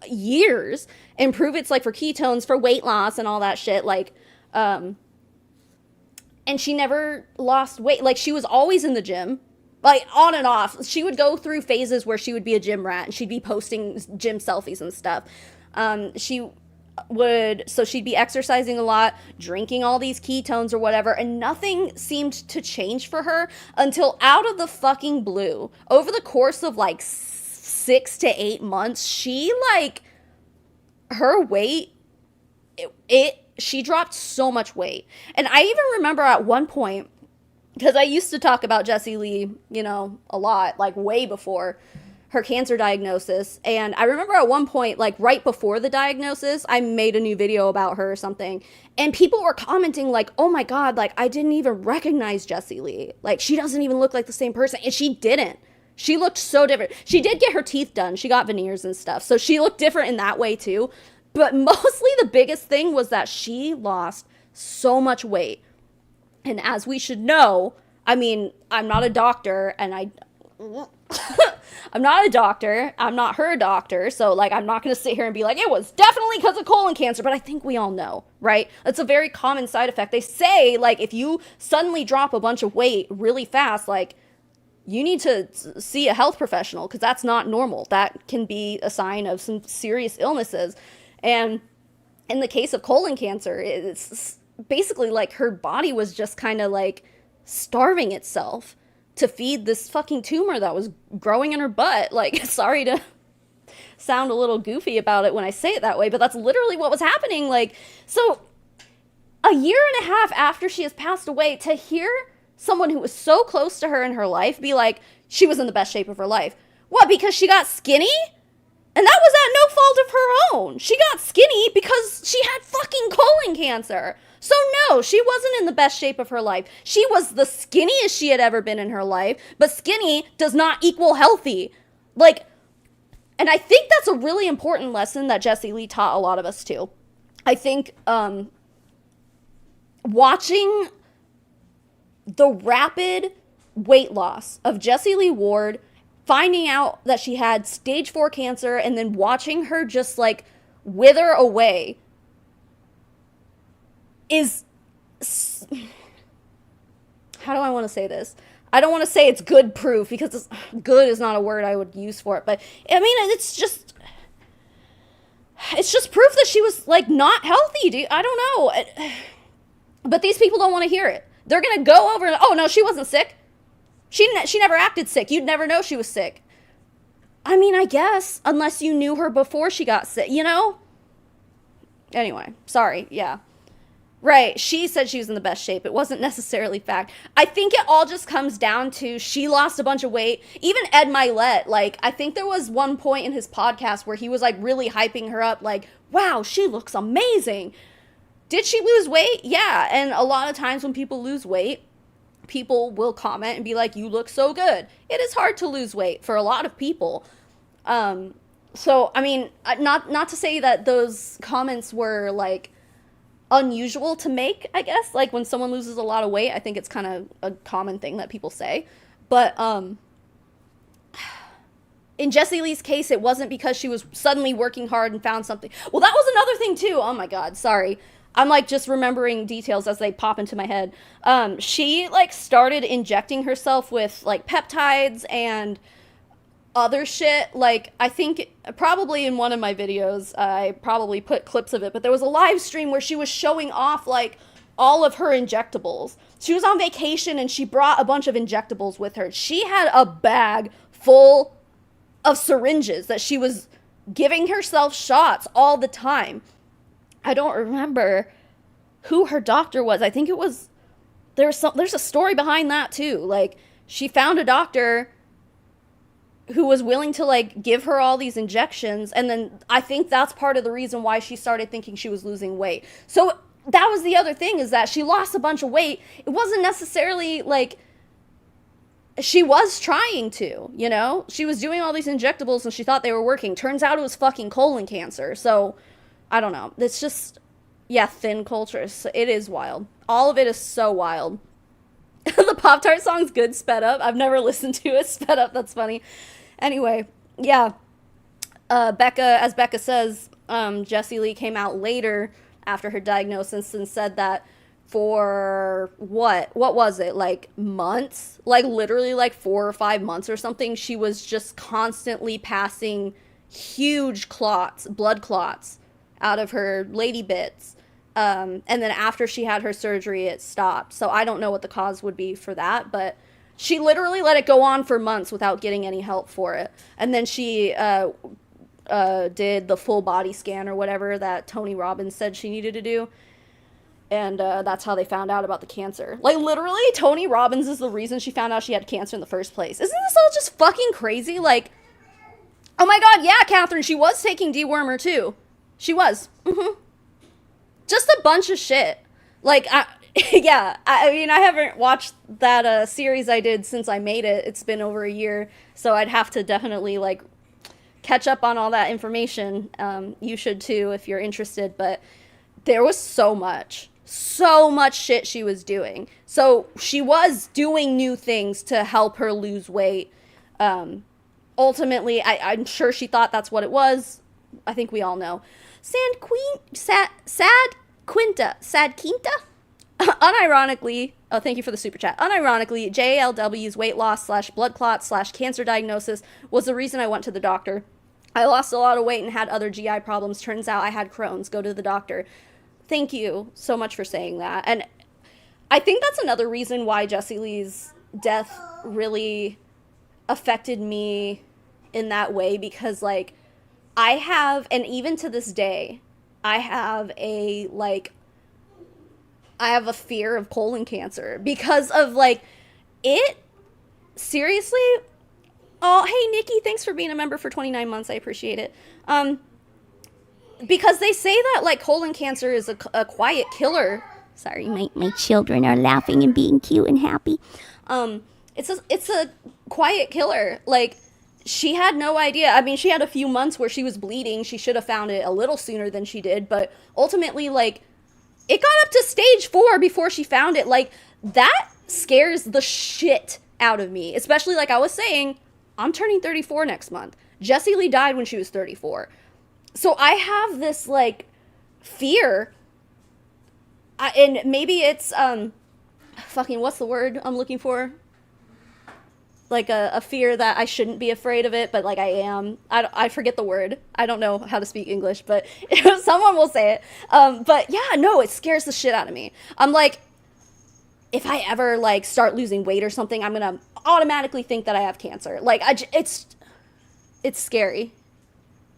years. And Prove It's like for ketones, for weight loss and all that shit. Like, and she never lost weight. Like, she was always in the gym. Like, on and off. She would go through phases where she would be a gym rat and she'd be posting gym selfies and stuff. So she'd be exercising a lot, drinking all these ketones or whatever, and nothing seemed to change for her until out of the fucking blue, over the course of like 6 to 8 months, she like, her weight, she dropped so much weight. And I even remember at one point, because I used to talk about Jessie Lee, you know, a lot, like way before her cancer diagnosis. And I remember at one point, like right before the diagnosis, I made a new video about her or something. And people were commenting like, oh my God, like I didn't even recognize Jessie Lee. Like she doesn't even look like the same person. And she didn't. She looked so different. She did get her teeth done. She got veneers and stuff. So she looked different in that way too. But mostly the biggest thing was that she lost so much weight. And as we should know, I mean, I'm not a doctor and I'm not a doctor. I'm not her doctor. So like, I'm not going to sit here and be like, it was definitely because of colon cancer. But I think we all know, right? That's a very common side effect. They say like, if you suddenly drop a bunch of weight really fast, like you need to see a health professional because that's not normal. That can be a sign of some serious illnesses. And in the case of colon cancer, it's basically like her body was just kind of like starving itself to feed this fucking tumor that was growing in her butt. Like, sorry to sound a little goofy about it when I say it that way, but that's literally what was happening. Like, so a year and a half after she has passed away, to hear someone who was so close to her in her life be like, she was in the best shape of her life. What, because she got skinny? And that was at no fault of her own. She got skinny because she had fucking colon cancer. So no, she wasn't in the best shape of her life. She was the skinniest she had ever been in her life, but skinny does not equal healthy. Like, and I think that's a really important lesson that Jessie Lee taught a lot of us too. I think watching the rapid weight loss of Jessie Lee Ward, finding out that she had stage 4 cancer, and then watching her just like wither away is, how do I want to say this? I don't want to say it's good proof because good is not a word I would use for it, but I mean, it's just proof that she was like not healthy, dude. I don't know. But these people don't want to hear it. They're going to go over and, oh no, she wasn't sick. She never acted sick. You'd never know she was sick. I mean, I guess, unless you knew her before she got sick, you know? Anyway, sorry, yeah. Right, she said she was in the best shape. It wasn't necessarily fact. I think it all just comes down to she lost a bunch of weight. Even Ed Milet, like, I think there was one point in his podcast where he was, like, really hyping her up, like, wow, she looks amazing. Did she lose weight? Yeah, and a lot of times when people lose weight, people will comment and be like, you look so good. It is hard to lose weight for a lot of people. So, I mean, not to say that those comments were, like, unusual to make, I guess. Like, when someone loses a lot of weight, I think it's kind of a common thing that people say. But, in Jessie Lee's case, it wasn't because she was suddenly working hard and found something. Well, that was another thing, too. Oh, my God. Sorry. I'm, like, just remembering details as they pop into my head. She, like, started injecting herself with, like, peptides and other shit. Like, I think probably in one of my videos, I probably put clips of it, but there was a live stream where she was showing off, like, all of her injectables. She was on vacation and she brought a bunch of injectables with her. She had a bag full of syringes that she was giving herself shots all the time. I don't remember who her doctor was. I think it was, there's a story behind that too. Like, she found a doctor who was willing to like give her all these injections. And then I think that's part of the reason why she started thinking she was losing weight. So that was the other thing, is that she lost a bunch of weight. It wasn't necessarily like she was trying to, you know, she was doing all these injectables and she thought they were working. Turns out it was fucking colon cancer. So I don't know. It's just, yeah, thin culture. It is wild. All of it is so wild. The Pop-Tart song's good sped up. I've never listened to it sped up. That's funny. Anyway, yeah. As Becca says, Jessie Lee came out later after her diagnosis and said that for what was it, like months, like literally like 4 or 5 months or something, she was just constantly passing huge blood clots out of her lady bits. And then after she had her surgery, it stopped. So I don't know what the cause would be for that, but she literally let it go on for months without getting any help for it. And then she did the full body scan or whatever that Tony Robbins said she needed to do. And that's how they found out about the cancer. Like, literally, Tony Robbins is the reason she found out she had cancer in the first place. Isn't this all just fucking crazy? Like, oh my god, yeah, Catherine, she was taking dewormer too. She was. Just a bunch of shit. Like, yeah, I mean, I haven't watched that series I did since I made it. It's been over a year, so I'd have to definitely, like, catch up on all that information. You should too if you're interested, but there was so much shit she was doing. So she was doing new things to help her lose weight. Ultimately, I'm sure she thought that's what it was. I think we all know. Sad Quinta. Unironically, oh, thank you for the super chat. Unironically, JLW's weight loss / blood clot / cancer diagnosis was the reason I went to the doctor. I lost a lot of weight and had other GI problems. Turns out I had Crohn's. Go to the doctor. Thank you so much for saying that. And I think that's another reason why Jessie Lee's death really affected me in that way, because, like, I have, and even to this day, I have a fear of colon cancer because of, like, it, seriously, oh, hey, Nikki, thanks for being a member for 29 months, I appreciate it, because they say that, like, colon cancer is a quiet killer. Sorry, my children are laughing and being cute and happy. It's a quiet killer. Like, she had no idea. I mean, she had a few months where she was bleeding. She should have found it a little sooner than she did, but ultimately, like, it got up to stage 4 before she found it. Like, that scares the shit out of me. Especially, like I was saying, I'm turning 34 next month. Jessie Lee died when she was 34. So I have this, like, fear. And maybe it's, fucking, what's the word I'm looking for? Like, a fear that I shouldn't be afraid of it, but, like, I am. I forget the word. I don't know how to speak English, but someone will say it. But, yeah, no, it scares the shit out of me. I'm like, if I ever, like, start losing weight or something, I'm gonna automatically think that I have cancer. Like, it's scary.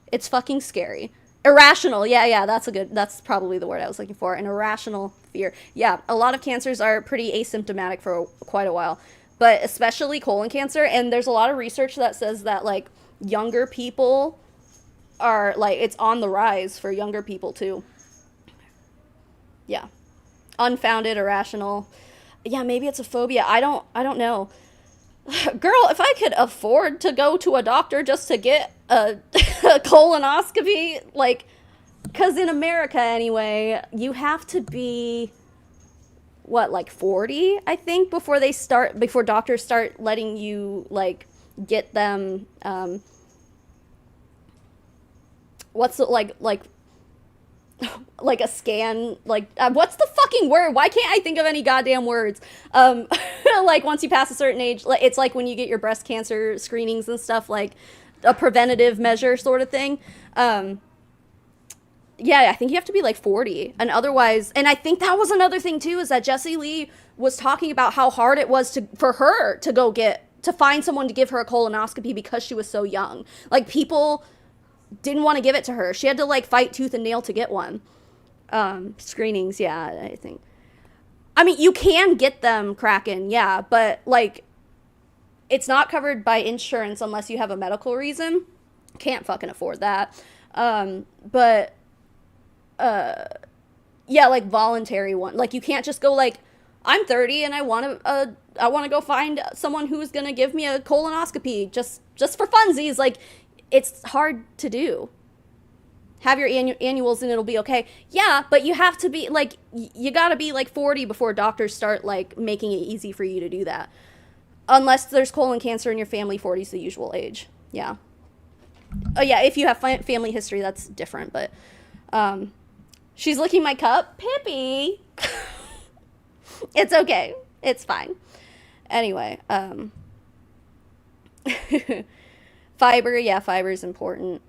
It's fucking scary. Irrational. Yeah, that's probably the word I was looking for. An irrational fear. Yeah, a lot of cancers are pretty asymptomatic for quite a while, but especially colon cancer. And there's a lot of research that says that, like, younger people are, like, it's on the rise for younger people too. Yeah. Unfounded, irrational. Yeah, maybe it's a phobia. I don't know. Girl, if I could afford to go to a doctor just to get a colonoscopy, like, because in America anyway, you have to be, what, like 40, I think, before doctors start letting you, like, get them, what's it, like a scan, like, what's the fucking word? Why can't I think of any goddamn words? Like, once you pass a certain age, like, it's like when you get your breast cancer screenings and stuff, like, a preventative measure sort of thing. Yeah, I think you have to be, like, 40, and otherwise, and I think that was another thing, too, is that Jessie Lee was talking about how hard it was for her to find someone to give her a colonoscopy because she was so young. Like, people didn't want to give it to her. She had to, like, fight tooth and nail to get one. Screenings, yeah, I think. I mean, you can get them, Kraken, yeah, but, like, it's not covered by insurance unless you have a medical reason. Can't fucking afford that. But yeah, like voluntary one. Like, you can't just go like, I'm 30 and I want to go find someone who's going to give me a colonoscopy just for funsies. Like, it's hard to do. Have your annuals and it'll be okay. Yeah, but you have to be like, you got to be like 40 before doctors start like making it easy for you to do that. Unless there's colon cancer in your family, 40 is the usual age. Yeah. Oh yeah, if you have family history, that's different. But she's licking my cup. Pippi. It's okay. It's fine. Anyway, fiber. Yeah, fiber is important.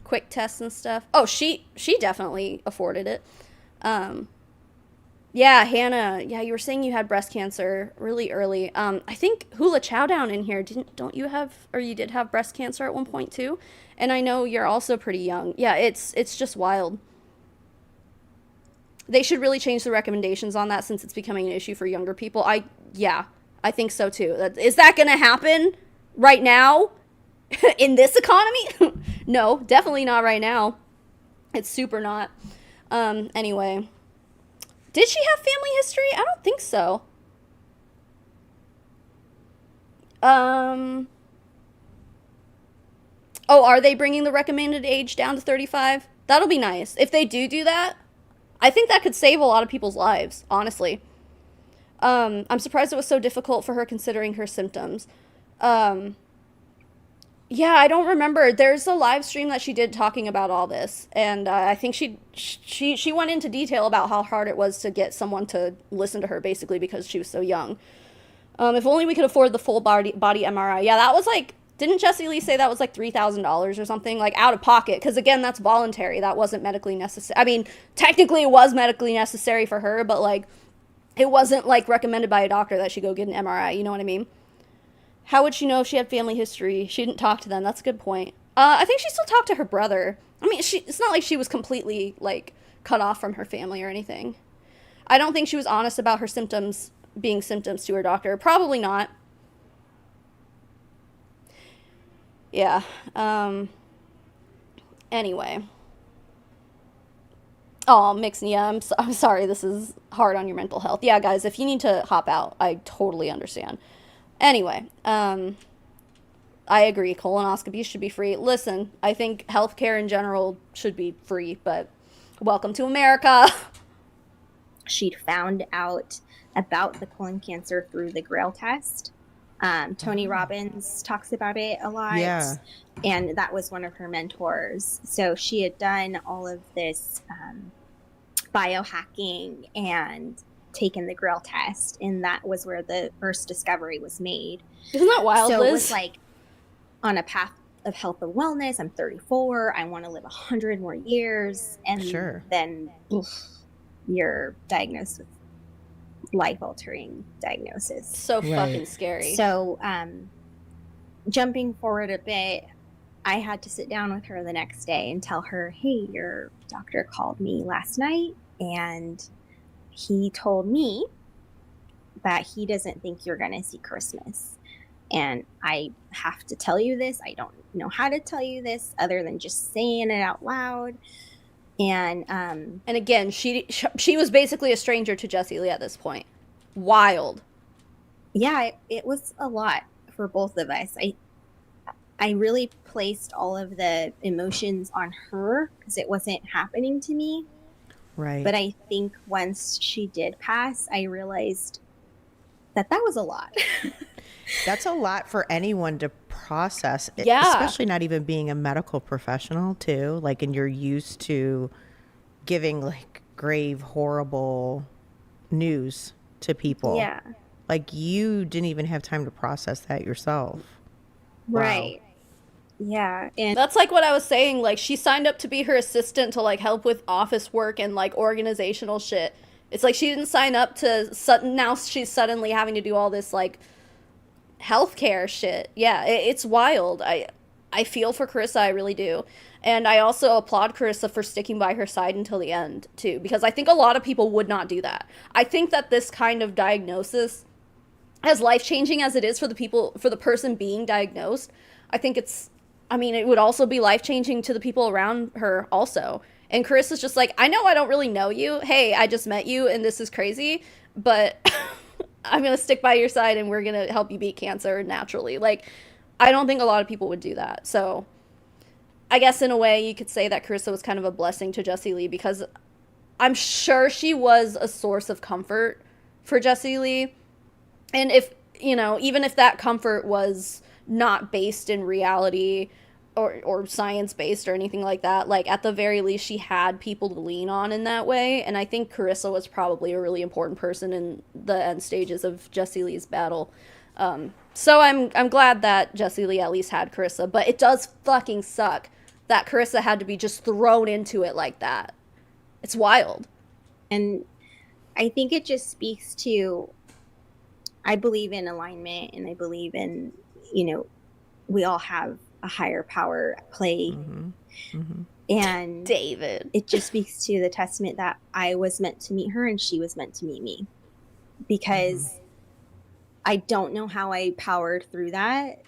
Quick tests and stuff. Oh, she definitely afforded it. Yeah, Hannah. Yeah, you were saying you had breast cancer really early. I think Hula Chowdown in here don't you have, or you did have breast cancer at one point too? And I know you're also pretty young. Yeah, it's just wild. They should really change the recommendations on that since it's becoming an issue for younger people. I think so too. Is that going to happen right now in this economy? No, definitely not right now. It's super not. Anyway, did she have family history? I don't think so. Oh, are they bringing the recommended age down to 35? That'll be nice. If they do that, I think that could save a lot of people's lives, honestly. I'm surprised it was so difficult for her considering her symptoms. Yeah, I don't remember. There's a live stream that she did talking about all this, and I think she went into detail about how hard it was to get someone to listen to her, basically, because she was so young. If only we could afford the full body MRI. Yeah, that was like, didn't Jessie Lee say that was like $3,000 or something? Like, out of pocket, because again, that's voluntary. That wasn't medically necessary. I mean, technically it was medically necessary for her, but like, it wasn't like recommended by a doctor that she go get an MRI, you know what I mean? How would she know if she had family history? She didn't talk to them. That's a good point. I think she still talked to her brother. I mean, it's not like she was completely, like, cut off from her family or anything. I don't think she was honest about her symptoms being symptoms to her doctor. Probably not. Yeah. Anyway. Oh, Mixnia, I'm sorry this is hard on your mental health. Yeah, guys, if you need to hop out, I totally understand. Anyway, I agree. Colonoscopies should be free. Listen, I think healthcare in general should be free, but welcome to America. She'd found out about the colon cancer through the Grail test. Tony Robbins talks about it a lot. Yeah. And that was one of her mentors. So she had done all of this biohacking and taken the Grail test, and that was where the first discovery was made. Isn't that wild, so Liz? It was like on a path of health and wellness. I'm 34. I want to live 100 more years. And then you're diagnosed with life-altering diagnosis. So fucking scary. So jumping forward a bit, I had to sit down with her the next day and tell her, hey, your doctor called me last night and he told me that he doesn't think you're going to see Christmas. And I have to tell you this. I don't know how to tell you this other than just saying it out loud. And again, she was basically a stranger to Jessie Lee at this point. Wild. Yeah, it was a lot for both of us. I really placed all of the emotions on her because it wasn't happening to me. Right. But I think once she did pass, I realized that was a lot. That's a lot for anyone to process. Yeah. Especially not even being a medical professional too. Like, and you're used to giving like grave, horrible news to people. Yeah. Like, you didn't even have time to process that yourself. Right. Wow. Yeah. And that's like what I was saying. Like, she signed up to be her assistant to like help with office work and like organizational shit. It's like she didn't sign up to now she's suddenly having to do all this like healthcare shit. Yeah, it's wild. I feel for Carissa, I really do. And I also applaud Carissa for sticking by her side until the end too, because I think a lot of people would not do that. I think that this kind of diagnosis as life-changing as it is for the person being diagnosed, I think it would also be life-changing to the people around her also. And Carissa's just like, I know I don't really know you. Hey, I just met you and this is crazy, but I'm going to stick by your side and we're going to help you beat cancer naturally. Like, I don't think a lot of people would do that. So I guess in a way you could say that Carissa was kind of a blessing to Jessie Lee, because I'm sure she was a source of comfort for Jessie Lee. And if, even if that comfort was not based in reality or science-based or anything like that, like, at the very least, she had people to lean on in that way. And I think Carissa was probably a really important person in the end stages of Jessie Lee's battle. So I'm glad that Jessie Lee at least had Carissa, but it does fucking suck that Carissa had to be just thrown into it like that. It's wild. And I think it just speaks to, I believe in alignment, and I believe in, we all have a higher power at play. Mm-hmm. Mm-hmm. And David, it just speaks to the testament that I was meant to meet her and she was meant to meet me, because I don't know how I powered through that,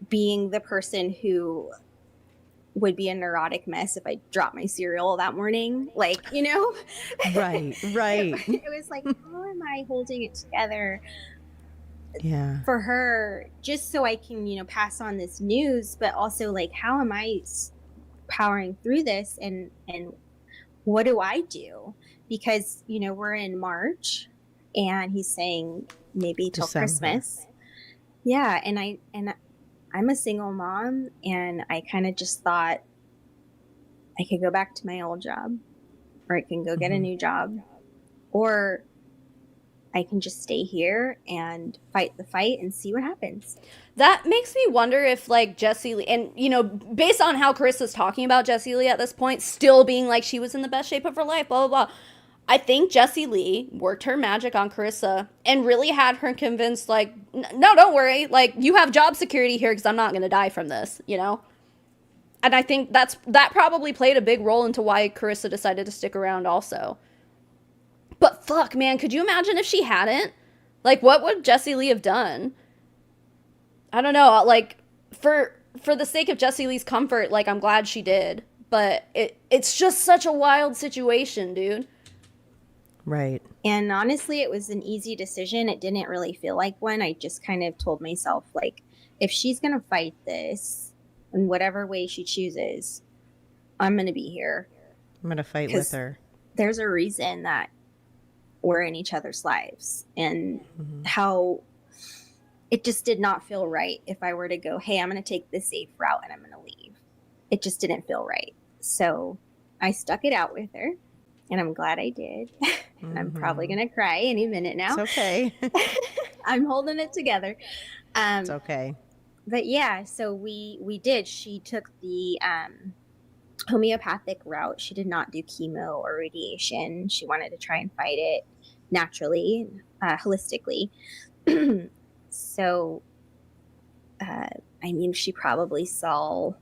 being the person who would be a neurotic mess if I dropped my cereal that morning. Like, Right. It was like, how am I holding it together? Yeah. For her, just so I can, pass on this news, but also, like, how am I powering through this, and what do I do? Because, we're in March and he's saying maybe till December. Christmas. Yeah. And I'm a single mom, and I kind of just thought I could go back to my old job, or I can go get a new job, or I can just stay here and fight the fight and see what happens. That makes me wonder if, like, Jessie Lee, and, based on how Carissa's talking about Jessie Lee at this point, still being like she was in the best shape of her life, blah, blah, blah. I think Jessie Lee worked her magic on Carissa and really had her convinced, like, no, don't worry. Like, you have job security here because I'm not going to die from this, And I think that probably played a big role into why Carissa decided to stick around also. But fuck, man, could you imagine if she hadn't? Like, what would Jessie Lee have done? I don't know. Like, for the sake of Jessie Lee's comfort, like, I'm glad she did. But it's just such a wild situation, dude. Right. And honestly, it was an easy decision. It didn't really feel like one. I just kind of told myself, like, if she's going to fight this in whatever way she chooses, I'm going to be here. I'm going to fight with her. There's a reason that we're in each other's lives, and how it just did not feel right if I were to go, hey, I'm going to take this safe route and I'm going to leave. It just didn't feel right. So I stuck it out with her, and I'm glad I did. And I'm probably going to cry any minute now. It's okay. I'm holding it together. It's okay. But yeah, so we did. She took the homeopathic route. She did not do chemo or radiation. She wanted to try and fight it naturally, holistically. So, she probably saw,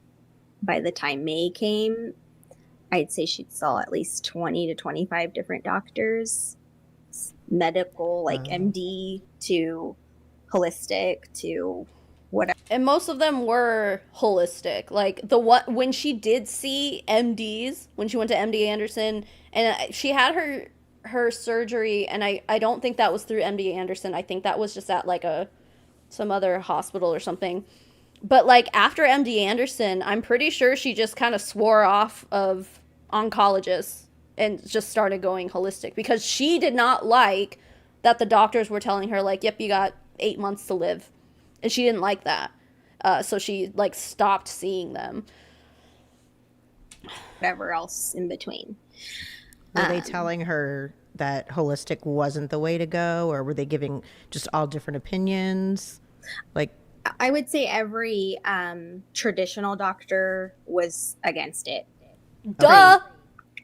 by the time May came, I'd say she'd saw at least 20 to 25 different doctors, medical, like MD to holistic to whatever. And most of them were holistic. Like, when she did see MDs, when she went to MD Anderson, and she had her surgery, and I don't think that was through MD Anderson. I think that was just at, like, some other hospital or something. But, like, after MD Anderson, I'm pretty sure she just kind of swore off of oncologists and just started going holistic, because she did not like that the doctors were telling her, like, yep, you got 8 months to live. And she didn't like that. So she, like, stopped seeing them. Whatever else in between. Were they telling her that holistic wasn't the way to go, or were they giving just all different opinions? Like, I would say every traditional doctor was against it. Duh!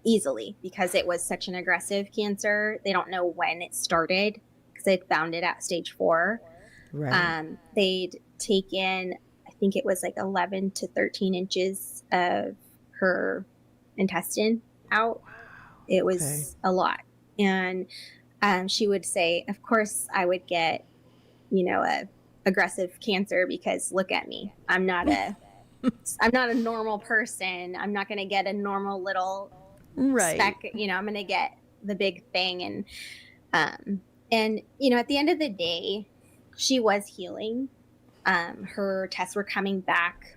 Easily, because it was such an aggressive cancer. They don't know when it started, because they found it at stage 4. right. They'd taken, I think it was like 11 to 13 inches of her intestine out. It was a lot. And she would say, of course, I would get a aggressive cancer, because look at me. I'm not a normal person. I'm not going to get a normal little speck, I'm going to get the big thing. And at the end of the day, she was healing. Her tests were coming back.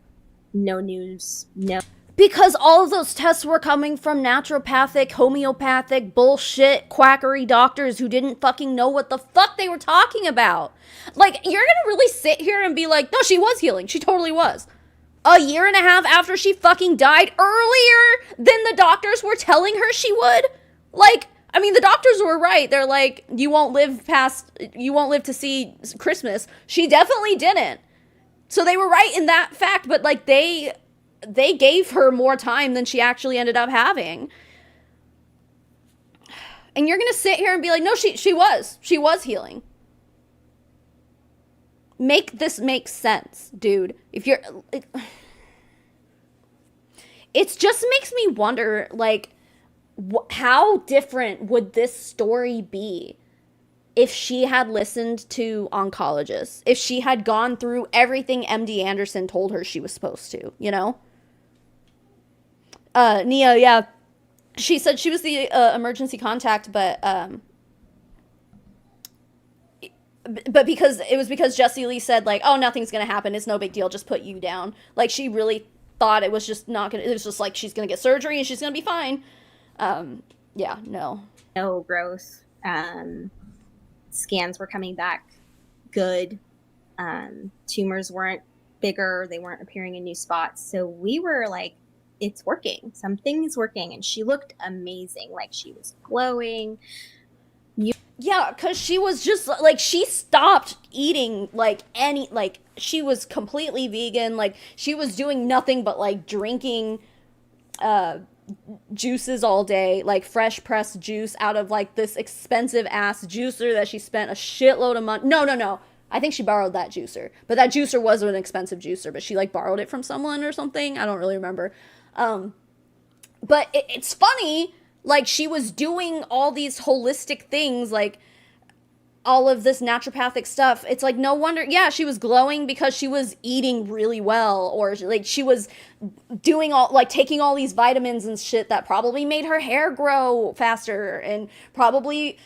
No news. No. Because all of those tests were coming from naturopathic, homeopathic, bullshit, quackery doctors who didn't fucking know what the fuck they were talking about. Like, you're gonna really sit here and be like, no, she was healing. She totally was. A year and a half after she fucking died, earlier than the doctors were telling her she would? Like, I mean, the doctors were right. They're like, you won't live to see Christmas. She definitely didn't. So they were right in that fact, but like they gave her more time than she actually ended up having. And you're going to sit here and be like, no, she was healing. Make this make sense, dude. It just makes me wonder, like, how different would this story be if she had listened to oncologists, if she had gone through everything MD Anderson told her she was supposed to, Nia, yeah, she said she was the emergency contact, but because Jessie Lee said, like, oh, nothing's gonna happen, it's no big deal, just put you down. Like, she really thought it was just not gonna, it was just like, she's gonna get surgery and she's gonna be fine. Yeah, no growth. Scans were coming back good. Tumors weren't bigger, they weren't appearing in new spots. So we were like, it's working. Something is working. And she looked amazing. Like, she was glowing. Yeah, because she was just, like, she stopped eating, like, she was completely vegan. Like, she was doing nothing but, like, drinking juices all day, like, fresh pressed juice out of, like, this expensive-ass juicer that she spent a shitload of money. No. I think she borrowed that juicer. But that juicer was an expensive juicer, but she, like, borrowed it from someone or something. I don't really remember. But it's funny, like, she was doing all these holistic things, like, all of this naturopathic stuff. It's like, no wonder, yeah, she was glowing because she was eating really well, or, like, she was doing all, like, taking all these vitamins and shit that probably made her hair grow faster, and probably,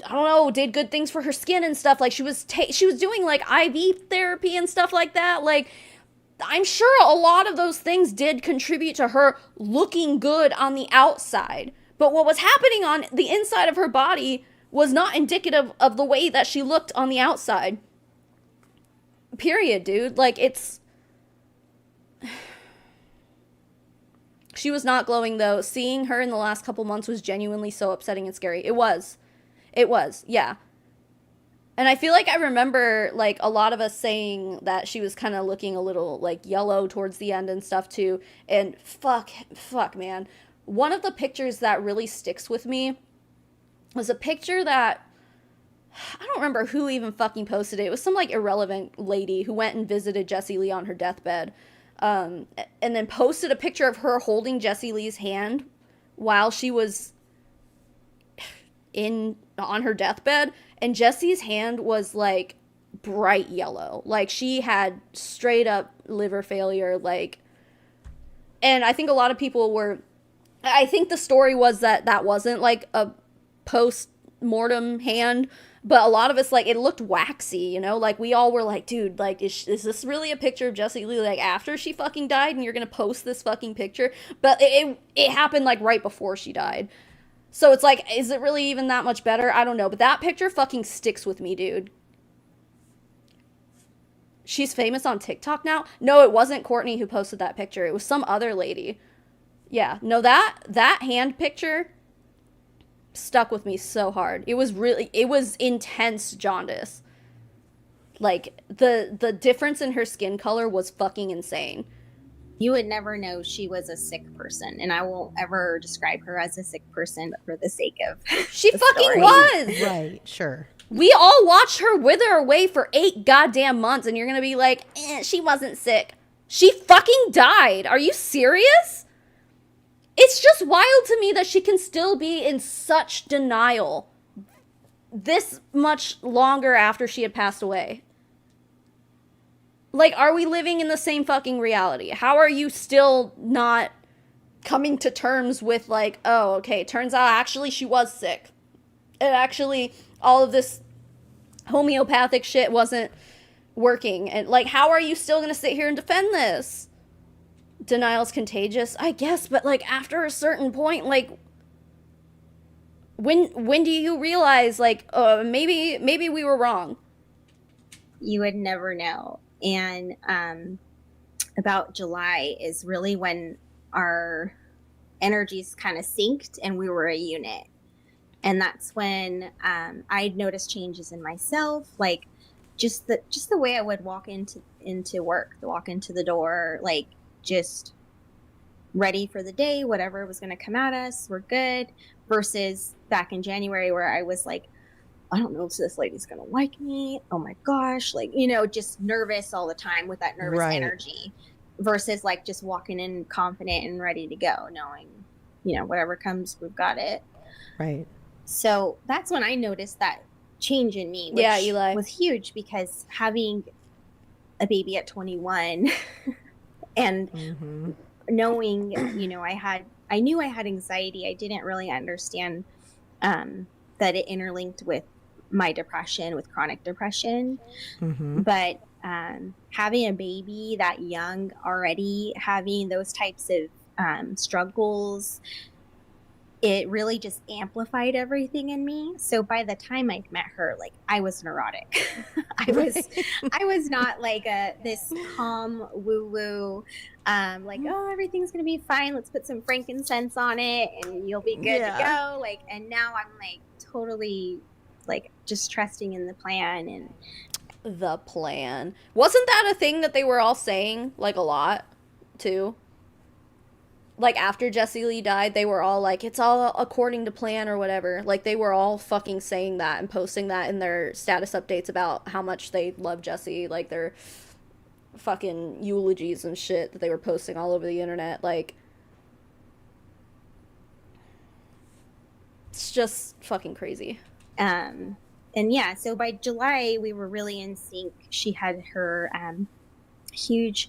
I don't know, did good things for her skin and stuff. Like, she was doing, like, IV therapy and stuff like that. Like, I'm sure a lot of those things did contribute to her looking good on the outside. But what was happening on the inside of her body was not indicative of the way that she looked on the outside. Period, dude. Like, she was not glowing, though. Seeing her in the last couple months was genuinely so upsetting and scary. It was, yeah. And I feel like I remember, like, a lot of us saying that she was kind of looking a little, like, yellow towards the end and stuff, too. And fuck, man. One of the pictures that really sticks with me was a picture that, I don't remember who even fucking posted it. It was some, like, irrelevant lady who went and visited Jessie Lee on her deathbed. And then posted a picture of her holding Jessie Lee's hand while she was on her deathbed. And Jessie's hand was, like, bright yellow. Like, she had straight up liver failure, like, and I think a lot of people were, I think the story was that wasn't, like, a post-mortem hand, but a lot of us, like, it looked waxy, like, we all were like, dude, like, is this really a picture of Jessie Lee, like, after she fucking died, and you're gonna post this fucking picture? But it happened, like, right before she died. So it's like, is it really even that much better? I don't know. But that picture fucking sticks with me, dude. She's famous on TikTok now? No, it wasn't Courtney who posted that picture. It was some other lady. Yeah, no, that hand picture stuck with me so hard. It was intense jaundice. Like, the difference in her skin color was fucking insane. You would never know she was a sick person, and I won't ever describe her as a sick person, but for the sake of she fucking was. Right, sure. We all watched her wither away for 8 goddamn months, and you're gonna be like, she wasn't sick. She fucking died. Are you serious? It's just wild to me that she can still be in such denial this much longer after she had passed away. Like, are we living in the same fucking reality? How are you still not coming to terms with, like, oh, okay, turns out actually she was sick. And actually all of this homeopathic shit wasn't working. And, like, how are you still gonna sit here and defend this? Denial's contagious, I guess, but, like, after a certain point, like, when do you realize, like, maybe we were wrong? You would never know. And about July is really when our energies kind of synced and we were a unit. And that's when I'd noticed changes in myself, like just the way I would walk into work, walk into the door, like just ready for the day, whatever was going to come at us, we're good. Versus back in January where I was like, I don't know if this lady's going to like me. Oh my gosh. Like, you know, just nervous all the time with that nervous energy versus like just walking in confident and ready to go, knowing, you know, whatever comes, we've got it. Right. So that's when I noticed that change in me, which Eli was huge because having a baby at 21 and knowing, you know, I knew I had anxiety. I didn't really understand that it interlinked with my depression, with chronic depression. But having a baby that young already, having those types of struggles, it really just amplified everything in me. So by the time I met her, like I was neurotic. I was not like this calm woo-woo, like, oh, everything's going to be fine. Let's put some frankincense on it and you'll be good to go. Like, and now I'm like totally like just trusting in the plan. And the plan. Wasn't that a thing that they were all saying like a lot too? Like after Jessie Lee died, they were all like, it's all according to plan or whatever. Like they were all fucking saying that and posting that in their status updates about how much they love Jessie, like their fucking eulogies and shit that they were posting all over the internet. Like, it's just fucking crazy. And yeah, so by July we were really in sync. She had her huge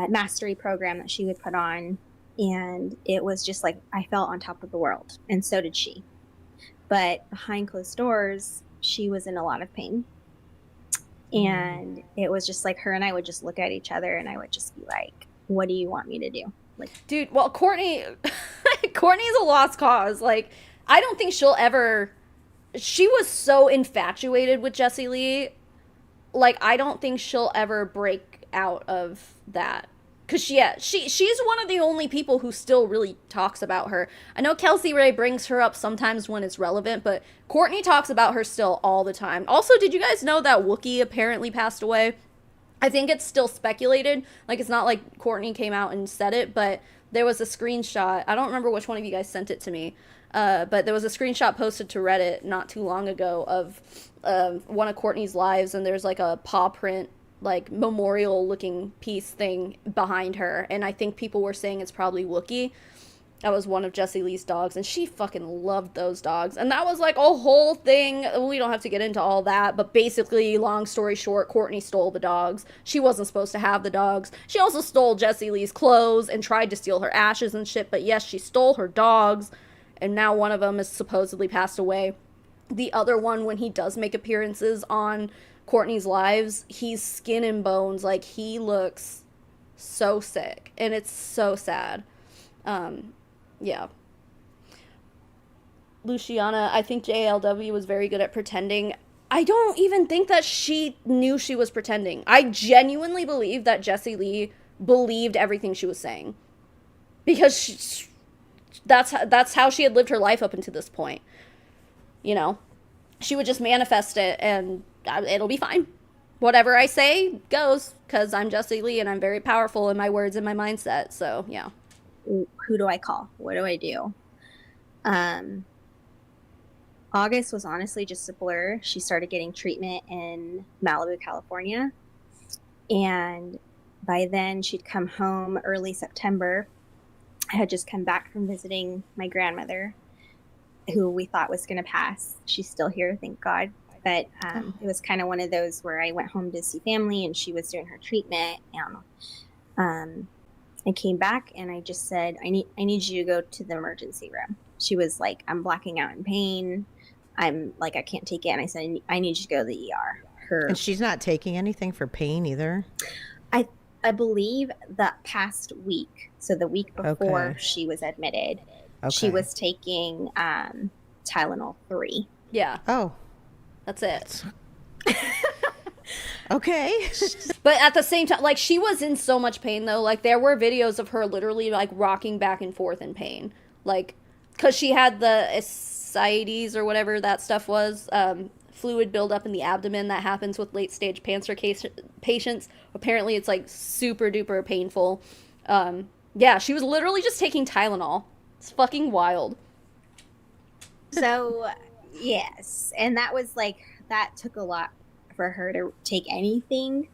mastery program that she would put on, and it was just like I felt on top of the world, and so did she. But behind closed doors, she was in a lot of pain. And it was just like her and I would just look at each other and I would just be like, what do you want me to do? Like, dude, well, Courtney's a lost cause. Like, I don't think she'll ever, she was so infatuated with Jessie Lee. Like, I don't think she'll ever break out of that. Because she's one of the only people who still really talks about her. I know Kelsey Ray brings her up sometimes when it's relevant, but Courtney talks about her still all the time. Also, did you guys know that Wookiee apparently passed away? I think it's still speculated. Like, it's not like Courtney came out and said it, but there was a screenshot. I don't remember which one of you guys sent it to me, but there was a screenshot posted to Reddit not too long ago of one of Courtney's lives, and there's like a paw print, like memorial looking piece thing behind her, and I think people were saying it's probably Wookiee. That was one of Jessie Lee's dogs, and she fucking loved those dogs, and that was like a whole thing. We don't have to get into all that, but basically, long story short, Courtney stole the dogs. She wasn't supposed to have the dogs. She also stole Jessie Lee's clothes and tried to steal her ashes and shit, but yes, she stole her dogs, and now one of them is supposedly passed away. The other one, when he does make appearances on Courtney's lives, he's skin and bones. Like, he looks so sick, and it's so sad. Yeah. Luciana, I think JLW was very good at pretending. I don't even think that she knew she was pretending. I genuinely believe that Jessie Lee believed everything she was saying, because that's how she had lived her life up until this point. You know, she would just manifest it and it'll be fine. Whatever I say goes, because I'm Jessie Lee and I'm very powerful in my words and my mindset. So, yeah. Who do I call? What do I do? August was honestly just a blur. She started getting treatment in Malibu, California. And by then she'd come home early September. I had just come back from visiting my grandmother, who we thought was going to pass. She's still here, thank God. but it was kind of one of those where I went home to see family and she was doing her treatment, and I came back and I just said, I need you to go to the emergency room. She was like, I'm blacking out in pain. I'm like, I can't take it. And I said, I need you to go to the ER. And she's not taking anything for pain either? I believe that past week, so the week before Okay. she was admitted, she Okay. was taking Tylenol 3. Yeah, Oh, that's it. okay. But at the same time, like, she was in so much pain, though. Like, there were videos of her literally, like, rocking back and forth in pain. Like, because she had the ascites or whatever that stuff was, fluid buildup in the abdomen that happens with late-stage cancer patients. Apparently, it's, like, super-duper painful. Yeah, she was literally just taking Tylenol. It's fucking wild. So, yes. And that was like, that took a lot for her to take anything,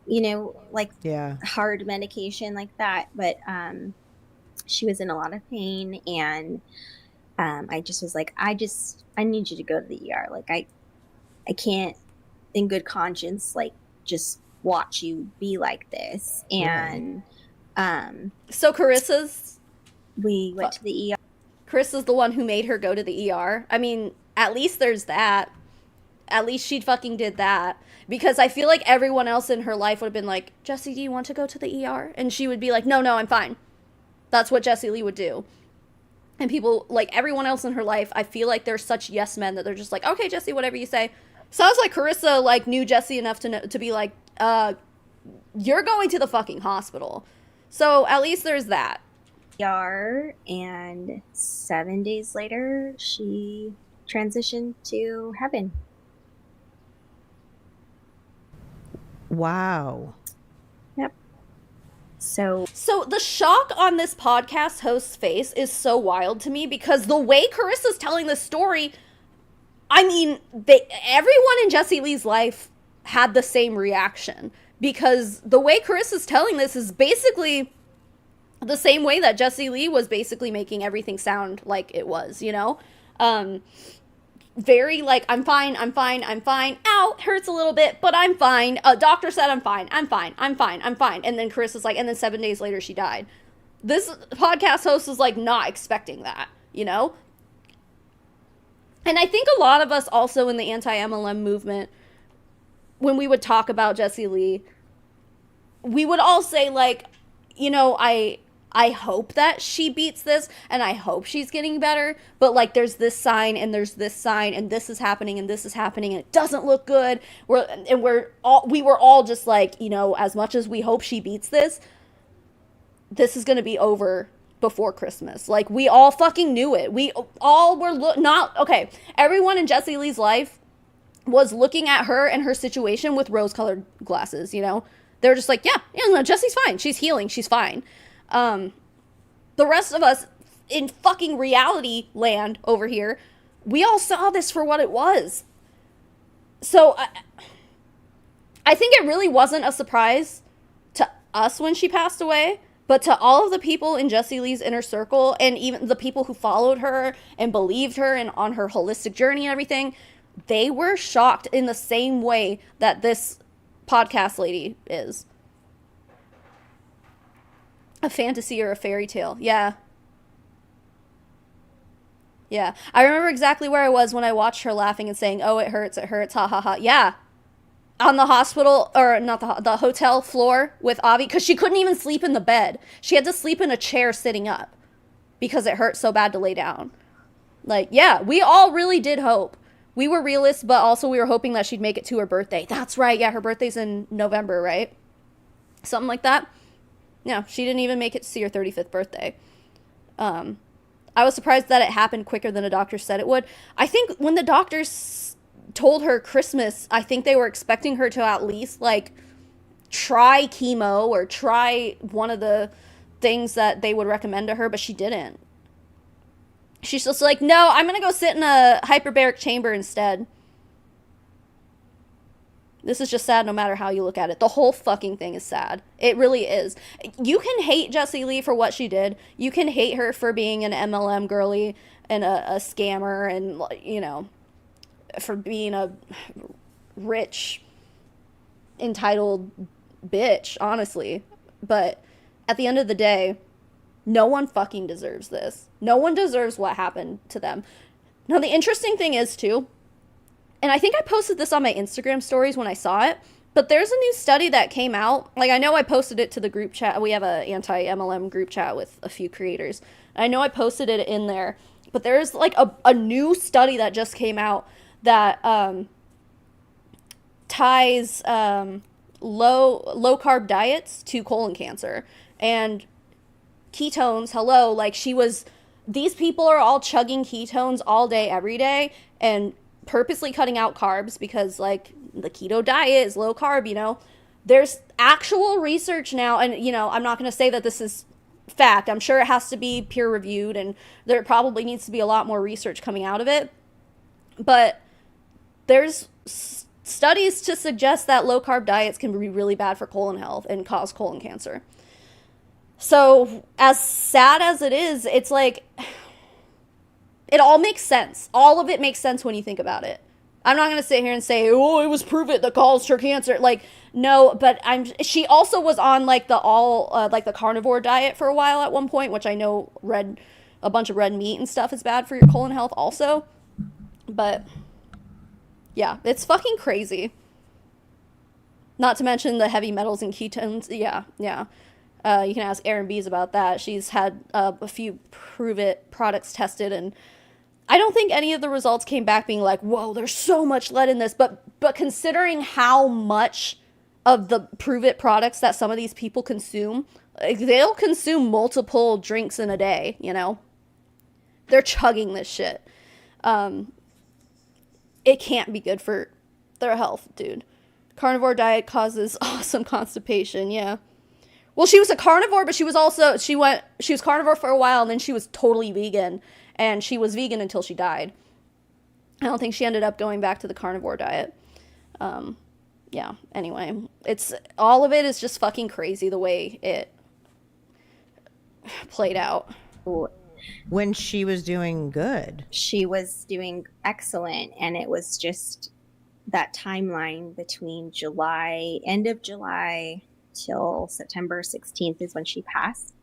you know, like Yeah. hard medication like that. But she was in a lot of pain, and I just was like, I need you to go to the ER. Like, I can't in good conscience, like, just watch you be like this. And So Carissa's we went to the ER. Carissa's the one who made her go to the ER. I mean, at least there's that. At least she fucking did that. Because I feel like everyone else in her life would have been like, Jessie, do you want to go to the ER? And she would be like, no, I'm fine. That's what Jessie Lee would do. And people, like, everyone else in her life, I feel like they're such yes men that they're just like, okay, Jessie, whatever you say. Sounds like Carissa, like, knew Jessie enough to be like, you're going to the fucking hospital. So at least there's that. ER, and 7 days later, she transitioned to heaven. Wow. Yep. So So the shock on this podcast host's face is so wild to me because the way Carissa's telling this story, I mean, everyone in Jessie Lee's life had the same reaction because the way Carissa's telling this is basically the same way that Jessie Lee was basically making everything sound like it was, you know? Very like, I'm fine. Ow, it hurts a little bit, but I'm fine. Doctor said I'm fine. And then Carissa's like, and then 7 days later she died. This podcast host is like not expecting that, you know? And I think a lot of us also in the anti-MLM movement, when we would talk about Jessie Lee, we would all say like, you know, I hope that she beats this and I hope she's getting better, but like there's this sign and there's this sign and this is happening and this is happening and it doesn't look good. We were all just like, you know, as much as we hope she beats this is going to be over before Christmas. Like we all fucking knew it. We all were okay. Everyone in Jessie Lee's life was looking at her and her situation with rose-colored glasses, you know? They're just like, yeah, no, Jessie's fine. She's healing. She's fine. The rest of us in fucking reality land over here, we all saw this for what it was. So I think it really wasn't a surprise to us when she passed away, but to all of the people in Jessie Lee's inner circle and even the people who followed her and believed her and on her holistic journey and everything, they were shocked in the same way that this podcast lady is. A fantasy or a fairy tale. Yeah. Yeah. I remember exactly where I was when I watched her laughing and saying, oh, it hurts, ha ha ha. Yeah. On the hospital, or not the hotel floor with Avi, because she couldn't even sleep in the bed. She had to sleep in a chair sitting up because it hurt so bad to lay down. Like, yeah, we all really did hope. We were realists, but also we were hoping that she'd make it to her birthday. That's right. Yeah, her birthday's in November, right? Something like that. Yeah, she didn't even make it to see her 35th birthday. I was surprised that it happened quicker than a doctor said it would. I think when the doctors told her Christmas, I think they were expecting her to at least, like, try chemo or try one of the things that they would recommend to her, but she didn't. She's just like, no, I'm going to go sit in a hyperbaric chamber instead. This is just sad no matter how you look at it. The whole fucking thing is sad. It really is. You can hate Jessie Lee for what she did. You can hate her for being an MLM girly and a scammer and, you know, for being a rich, entitled bitch, honestly. But at the end of the day, no one fucking deserves this. No one deserves what happened to them. Now, the interesting thing is, too, and I think I posted this on my Instagram stories when I saw it, but there's a new study that came out. Like, I know I posted it to the group chat. We have a anti-MLM group chat with a few creators. I know I posted it in there, but there's, like, a new study that just came out that ties low-carb diets to colon cancer. And ketones, hello, like, these people are all chugging ketones all day, every day, and purposely cutting out carbs because, like, the keto diet is low carb, you know. There's actual research now, and, you know, I'm not going to say that this is fact. I'm sure it has to be peer reviewed, and there probably needs to be a lot more research coming out of it. But there's studies to suggest that low carb diets can be really bad for colon health and cause colon cancer. So, as sad as it is, it's like, it all makes sense. All of it makes sense when you think about it. I'm not going to sit here and say, oh, it was proven that caused her cancer. Like, no, but she also was on, like, the carnivore diet for a while at one point, which I know a bunch of red meat and stuff is bad for your colon health also. But, yeah, it's fucking crazy. Not to mention the heavy metals and ketones. Yeah. You can ask Erin Bees about that. She's had a few Prove It products tested, and I don't think any of the results came back being like, whoa, there's so much lead in this. But considering how much of the Prove It products that some of these people consume, like, they'll consume multiple drinks in a day, you know? They're chugging this shit. It can't be good for their health, dude. Carnivore diet causes awesome constipation, yeah. Well, she was a carnivore, but she was carnivore for a while, and then she was totally vegan, and she was vegan until she died. I don't think she ended up going back to the carnivore diet. Yeah, anyway, all of it is just fucking crazy the way it played out. When she was doing good. She was doing excellent, and it was just that timeline between end of July till September 16th is when she passed.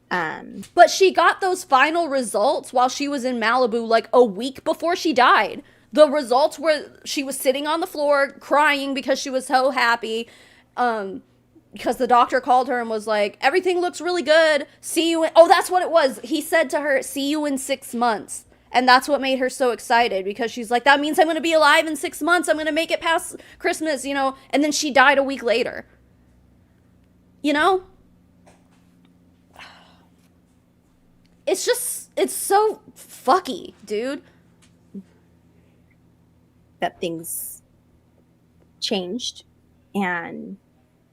But she got those final results while she was in Malibu, like a week before she died. The results were she was sitting on the floor crying because she was so happy, because the doctor called her and was like, everything looks really good. See you that's what it was. He said to her, see you in 6 months. And that's what made her so excited, because she's like, that means I'm going to be alive in 6 months. I'm going to make it past Christmas, you know. And then she died a week later. You know? It's so fucky, dude. That things changed, and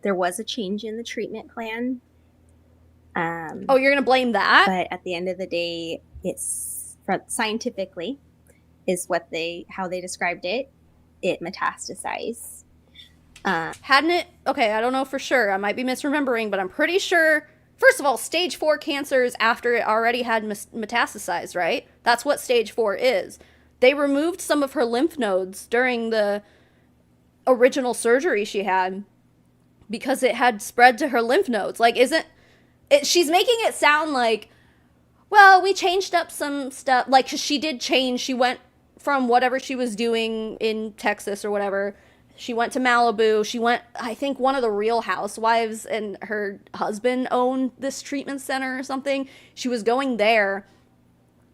there was a change in the treatment plan. Oh, you're going to blame that? But at the end of the day, it's scientifically is how they described it. It metastasized. Hadn't it? Okay, I don't know for sure. I might be misremembering, but I'm pretty sure. First of all, stage 4 cancer is after it already had metastasized, right? That's what stage 4 is. They removed some of her lymph nodes during the original surgery she had because it had spread to her lymph nodes. Like, she's making it sound like, well, we changed up some stuff. Like, she did change. She went from whatever she was doing in Texas or whatever. She went to Malibu. I think one of the Real Housewives and her husband owned this treatment center or something. She was going there,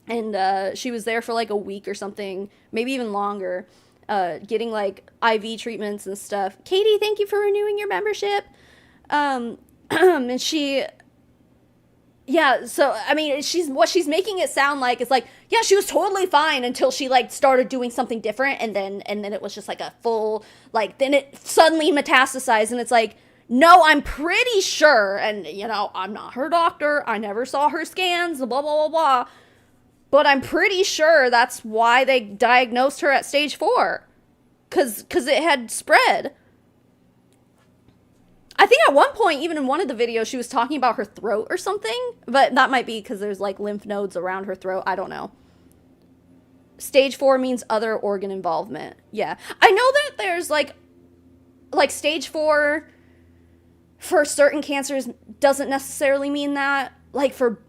and she was there for like a week or something, maybe even longer, getting like IV treatments and stuff. Katie, thank you for renewing your membership. And yeah, so, I mean, what she's making it sound like is like, yeah, she was totally fine until she, like, started doing something different, and then it was just, like, a full, like, then it suddenly metastasized, and it's like, no, I'm pretty sure, and, you know, I'm not her doctor, I never saw her scans, blah, blah, blah, blah, but I'm pretty sure that's why they diagnosed her at stage 4, because it had spread. I think at one point, even in one of the videos, she was talking about her throat or something. But that might be because there's, like, lymph nodes around her throat. I don't know. Stage 4 means other organ involvement. Yeah. I know that there's like stage 4 for certain cancers doesn't necessarily mean that. Like for,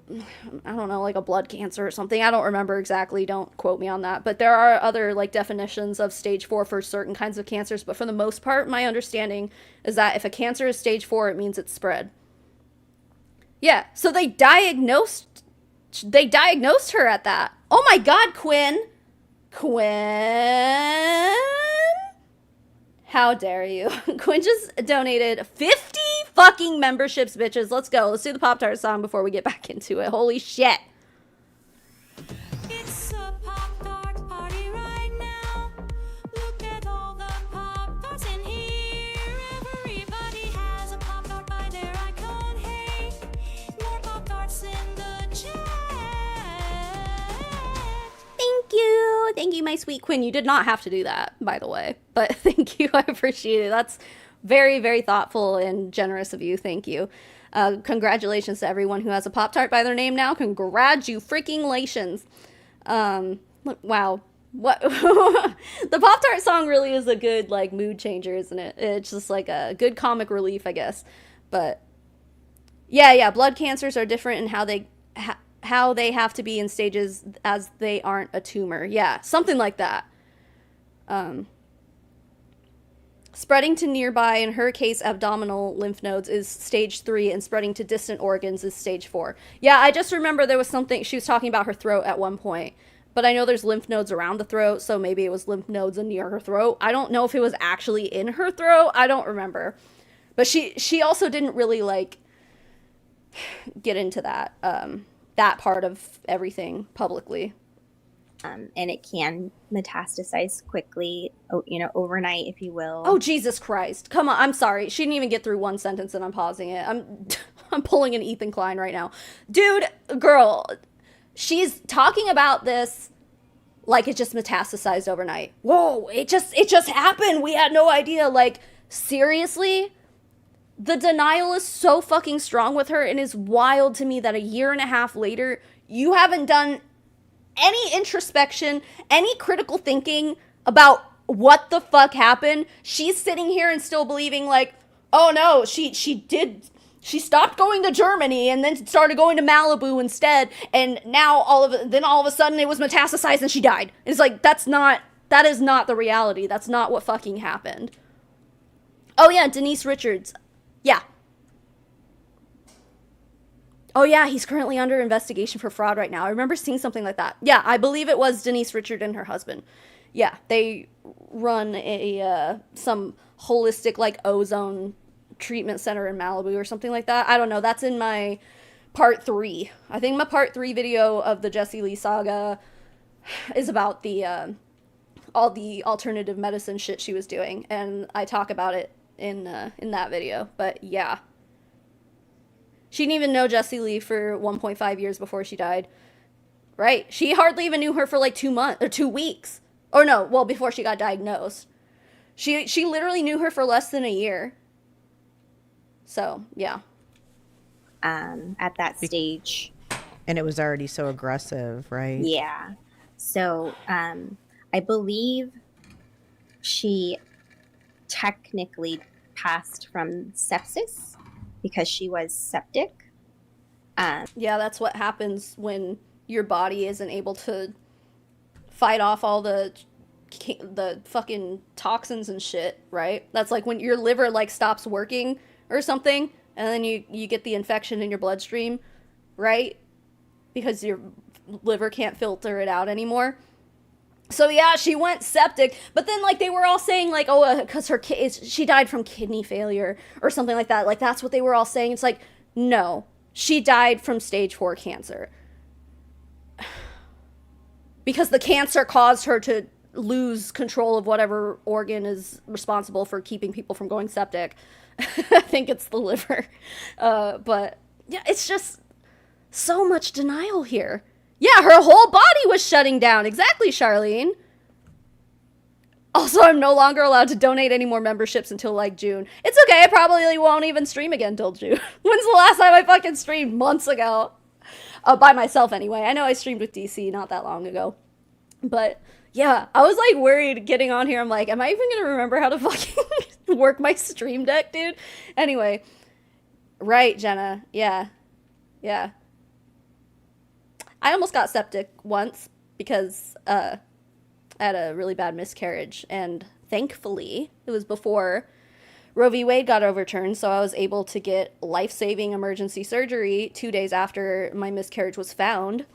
I don't know, like a blood cancer or something. I don't remember exactly. Don't quote me on that. But there are other like definitions of stage 4 for certain kinds of cancers. But for the most part, my understanding is that if a cancer is stage 4, it means it's spread. Yeah. So they diagnosed her at that. Oh my God, Quinn. How dare you? Quinn just donated 50 fucking memberships, bitches. Let's go. Let's do the Pop-Tart song before we get back into it. Holy shit. It's a Pop-Tart party right now. Look at all the Pop-Tarts in here. Everybody has a Pop-Tart by their icon. Hey, more Pop-Tarts in the chat. Thank you. Thank you, my sweet Quinn. You did not have to do that, by the way. But thank you. I appreciate it. That's very, very thoughtful and generous of you. Thank you. Congratulations to everyone who has a Pop-Tart by their name now. Congratulations. Wow. What? The Pop-Tart song really is a good, like, mood changer, isn't it? It's just like a good comic relief, I guess. But yeah, blood cancers are different in how they have to be in stages as they aren't a tumor. Yeah, something like that. Spreading to nearby, in her case, abdominal lymph nodes is stage 3, and spreading to distant organs is stage 4. Yeah, I just remember there was something, she was talking about her throat at one point, but I know there's lymph nodes around the throat, so maybe it was lymph nodes near her throat. I don't know if it was actually in her throat. I don't remember. But she also didn't really, like, get into that, that part of everything publicly. And it can metastasize quickly, overnight, if you will. Oh, Jesus Christ. Come on. I'm sorry. She didn't even get through one sentence and I'm pausing it. I'm pulling an Ethan Klein right now. Dude, girl, she's talking about this like it just metastasized overnight. Whoa, it just happened. We had no idea. Like, seriously? The denial is so fucking strong with her, and it's wild to me that a year and a half later, you haven't done any introspection, any critical thinking about what the fuck happened. She's sitting here and still believing like, oh no, she stopped going to Germany and then started going to Malibu instead, and now all of a sudden it was metastasized and she died. It's like, that is not the reality. That's not what fucking happened. Oh yeah, Denise Richards. Yeah. Oh yeah, he's currently under investigation for fraud right now. I remember seeing something like that. Yeah, I believe it was Denise Richard and her husband. Yeah, they run some holistic, like, ozone treatment center in Malibu or something like that. I don't know. That's in my part 3. I think my part 3 video of the Jessie Lee saga is about the all the alternative medicine shit she was doing, and I talk about it in that video. But yeah. She didn't even know Jessie Lee for 1.5 years before she died. Right? She hardly even knew her for like 2 months or 2 weeks. Or no, well, before she got diagnosed. She literally knew her for less than a year. So, yeah. At that stage. And it was already so aggressive, right? Yeah. So, I believe she technically passed from sepsis because she was septic. Yeah, that's what happens when your body isn't able to fight off all the fucking toxins and shit, right? That's like when your liver like stops working or something, and then you get the infection in your bloodstream, right? Because your liver can't filter it out anymore. So yeah, she went septic, but then like they were all saying like, oh, because she died from kidney failure or something like that. Like that's what they were all saying. It's like, no, she died from stage 4 cancer because the cancer caused her to lose control of whatever organ is responsible for keeping people from going septic. I think it's the liver, but yeah, it's just so much denial here. Yeah, her whole body was shutting down. Exactly, Charlene. Also, I'm no longer allowed to donate any more memberships until, like, June. It's okay, I probably won't even stream again till June. When's the last time I fucking streamed? Months ago. By myself, anyway. I know I streamed with DC not that long ago. But yeah, I was like worried getting on here. I'm like, am I even gonna remember how to fucking work my stream deck, dude? Anyway, right, Jenna. Yeah. I almost got septic once because I had a really bad miscarriage, and thankfully it was before Roe v. Wade got overturned, so I was able to get life-saving emergency surgery 2 days after my miscarriage was found.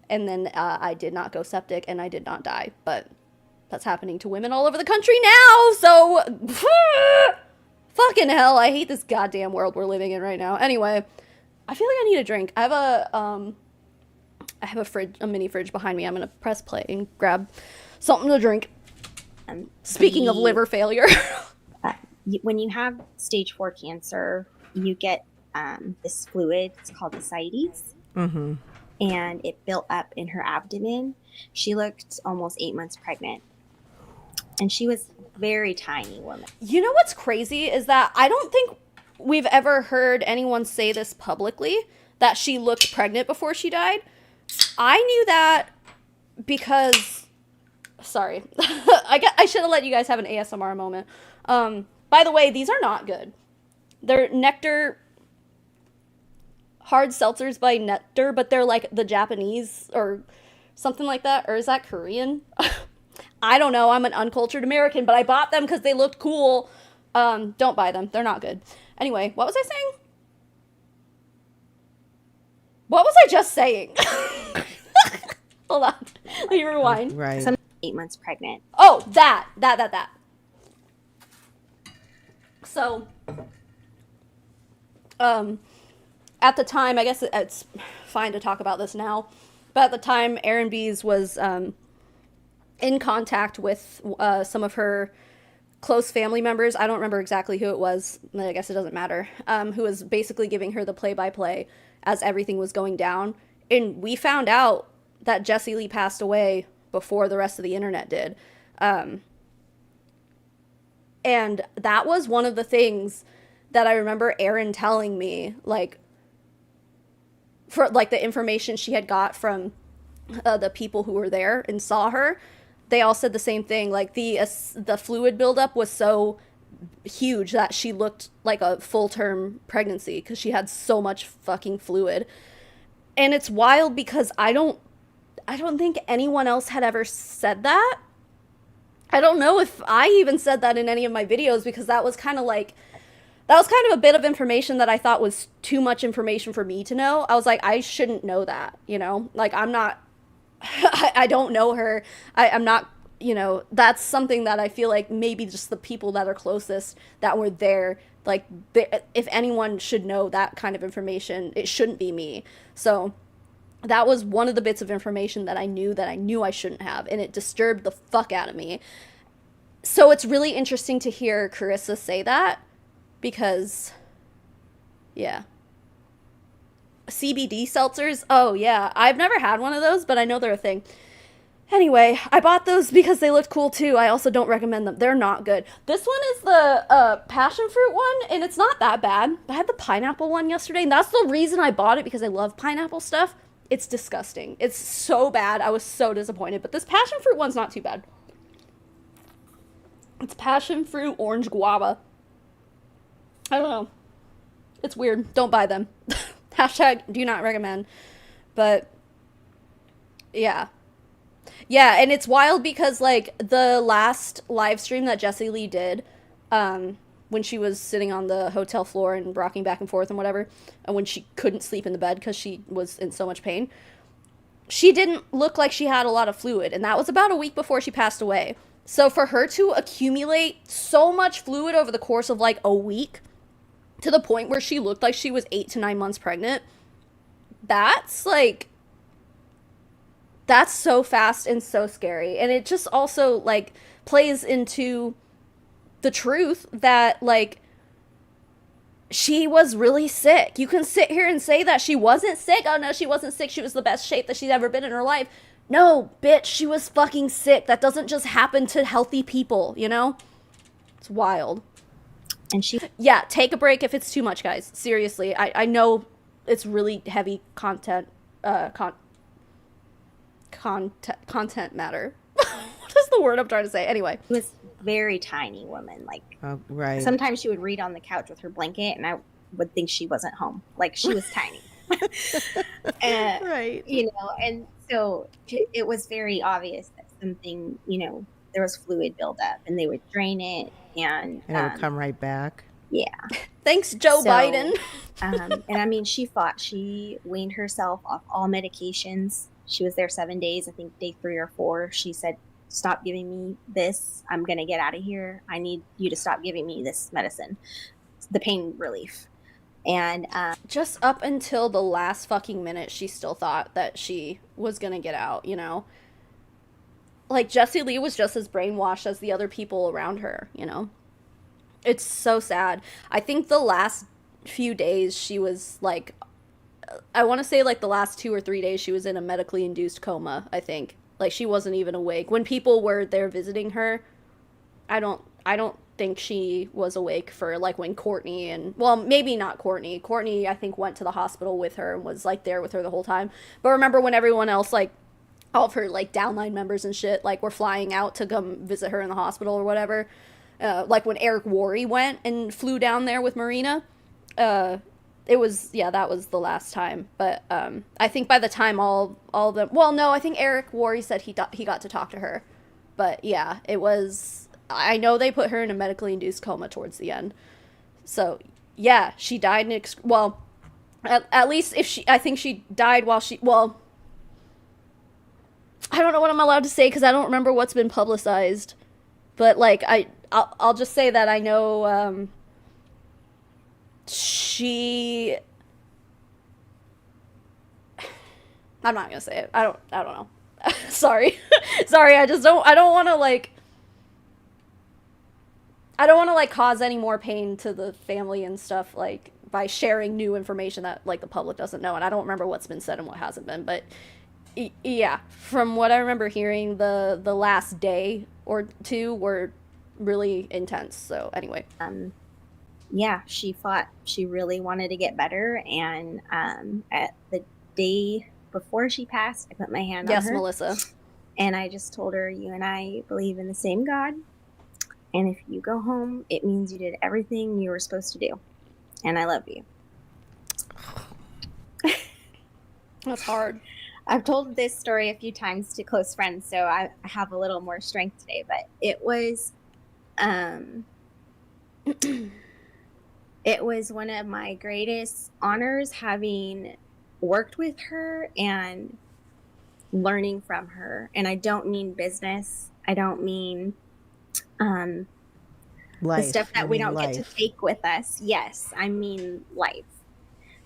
And then I did not go septic, and I did not die. But that's happening to women all over the country now, so... fucking hell, I hate this goddamn world we're living in right now. Anyway, I feel like I need a drink. I have a fridge, a mini fridge behind me. I'm gonna press play and grab something to drink. Speaking of liver failure. When you have stage 4 cancer, you get this fluid. It's called ascites. Mm-hmm. And it built up in her abdomen. She looked almost 8 months pregnant. And she was a very tiny woman. You know what's crazy is that I don't think we've ever heard anyone say this publicly, that she looked pregnant before she died. I knew that because... Sorry. I should have let you guys have an ASMR moment. By the way, these are not good. They're Nectar... hard seltzers by Nectar, but they're like the Japanese or something like that. Or is that Korean? I don't know. I'm an uncultured American, but I bought them because they looked cool. Don't buy them. They're not good. Anyway, what was I saying? What was I just saying? Hold on. Let me rewind. Right. 8 months pregnant. Oh, that. So, at the time, I guess it's fine to talk about this now, but at the time, Erin Bees was in contact with some of her close family members. I don't remember exactly who it was. I guess it doesn't matter. Who was basically giving her the play-by-play as everything was going down. And we found out that Jessie Lee passed away before the rest of the internet did. And that was one of the things that I remember Erin telling me, like, for like the information she had got from the people who were there and saw her. They all said the same thing. Like the fluid buildup was so huge that she looked like a full-term pregnancy because she had so much fucking fluid. And it's wild because I don't think anyone else had ever said that. I don't know if I even said that in any of my videos because that was kind of a bit of information that I thought was too much information for me to know. I was like, I shouldn't know that, you know? Like, I'm not, I don't know her. I'm not, you know, that's something that I feel like maybe just the people that are closest that were there, like, if anyone should know that kind of information, it shouldn't be me. So that was one of the bits of information that I knew I shouldn't have, and it disturbed the fuck out of me. So it's really interesting to hear Carissa say that, because, yeah. CBD seltzers? Oh, yeah. I've never had one of those, but I know they're a thing. Anyway, I bought those because they looked cool, too. I also don't recommend them. They're not good. This one is the passion fruit one, and it's not that bad. I had the pineapple one yesterday, and that's the reason I bought it, because I love pineapple stuff. It's disgusting. It's so bad. I was so disappointed. But this passion fruit one's not too bad. It's passion fruit orange guava. I don't know. It's weird. Don't buy them. Hashtag do not recommend. But yeah. Yeah, and it's wild because like the last live stream that Jessie Lee did, when she was sitting on the hotel floor and rocking back and forth and whatever, and when she couldn't sleep in the bed because she was in so much pain, she didn't look like she had a lot of fluid, and that was about a week before she passed away. So for her to accumulate so much fluid over the course of like a week, to the point where she looked like she was 8 to 9 months pregnant, that's like, that's so fast and so scary. And it just also like plays into the truth that like she was really sick. You can sit here and say that she wasn't sick. Oh no, she wasn't sick. She was the best shape that she's ever been in her life. No, bitch, she was fucking sick. That doesn't just happen to healthy people, you know? It's wild. And she... Yeah, take a break if it's too much, guys. Seriously, I know it's really heavy content, content matter. What is the word I'm trying to say? Anyway. It was very tiny woman. Like, Right. sometimes she would read on the couch with her blanket, and I would think she wasn't home. Like, she was tiny. And, Right. you know, and so it was very obvious that something, you know, there was fluid buildup, and they would drain it, and And it would come right back. yeah. Thanks, Joe So, Biden. And I mean, she fought. She weaned herself off all medications. She was there 7 days. I think day 3 or 4, she said, "Stop giving me this. I'm going to get out of here. I need you to stop giving me this medicine, the pain relief." And Just up until the last fucking minute, she still thought that she was gonna get out, you know? Like, Jessie Lee was just as brainwashed as the other people around her, you know? It's so sad. I think the last few days she was, like, I want to say, like, the last 2 or 3 days she was in a medically induced coma, I think. Like, she wasn't even awake. When people were there visiting her, I don't think she was awake for, like, when Courtney and, well, maybe not Courtney. Courtney, I think, went to the hospital with her and was, like, there with her the whole time. But remember when everyone else, like, all of her, like, downline members and shit, like, were flying out to come visit her in the hospital or whatever? Like, when Eric Worre went and flew down there with Marina, it was, yeah, that was the last time. But I think by the time all of them, well, no, I think Eric Worre said he got to talk to her. But yeah, it was, I know they put her in a medically induced coma towards the end. So yeah, she died in, well, at least if I think she died while well, I don't know what I'm allowed to say because I don't remember what's been publicized. But, like, I'll just say that I know, I'm not gonna say it. I don't know. Sorry. Sorry, I don't want to, like, cause any more pain to the family and stuff, like, by sharing new information that, like, the public doesn't know. And I don't remember what's been said and what hasn't been, but yeah, from what I remember hearing, the last day or 2 were really intense. So anyway, yeah, she fought. She really wanted to get better. And at the day before she passed, I put my hand on her. Yes, Melissa. And I just told her, "You and I believe in the same God. And if you go home, it means you did everything you were supposed to do. And I love you." That's hard. I've told this story a few times to close friends, so I have a little more strength today. But it was, it was one of my greatest honors having worked with her and learning from her. And I don't mean business. I don't mean the Life. stuff that we don't get life. to take with us. Yes, I mean life.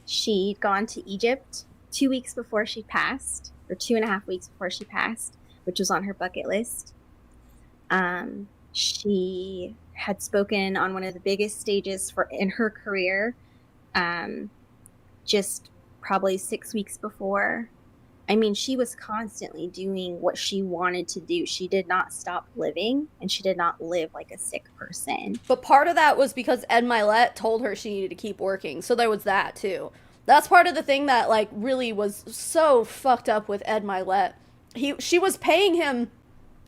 She'd gone to Egypt 2 weeks before she passed, or 2.5 weeks before she passed, which was on her bucket list. She had spoken on one of the biggest stages in her career, just probably 6 weeks before. I mean, she was constantly doing what she wanted to do. She did not stop living, and she did not live like a sick person. But part of that was because Ed Milet told her she needed to keep working. So there was that too. That's part of the thing that, like, really was so fucked up with Ed Milet. She was paying him,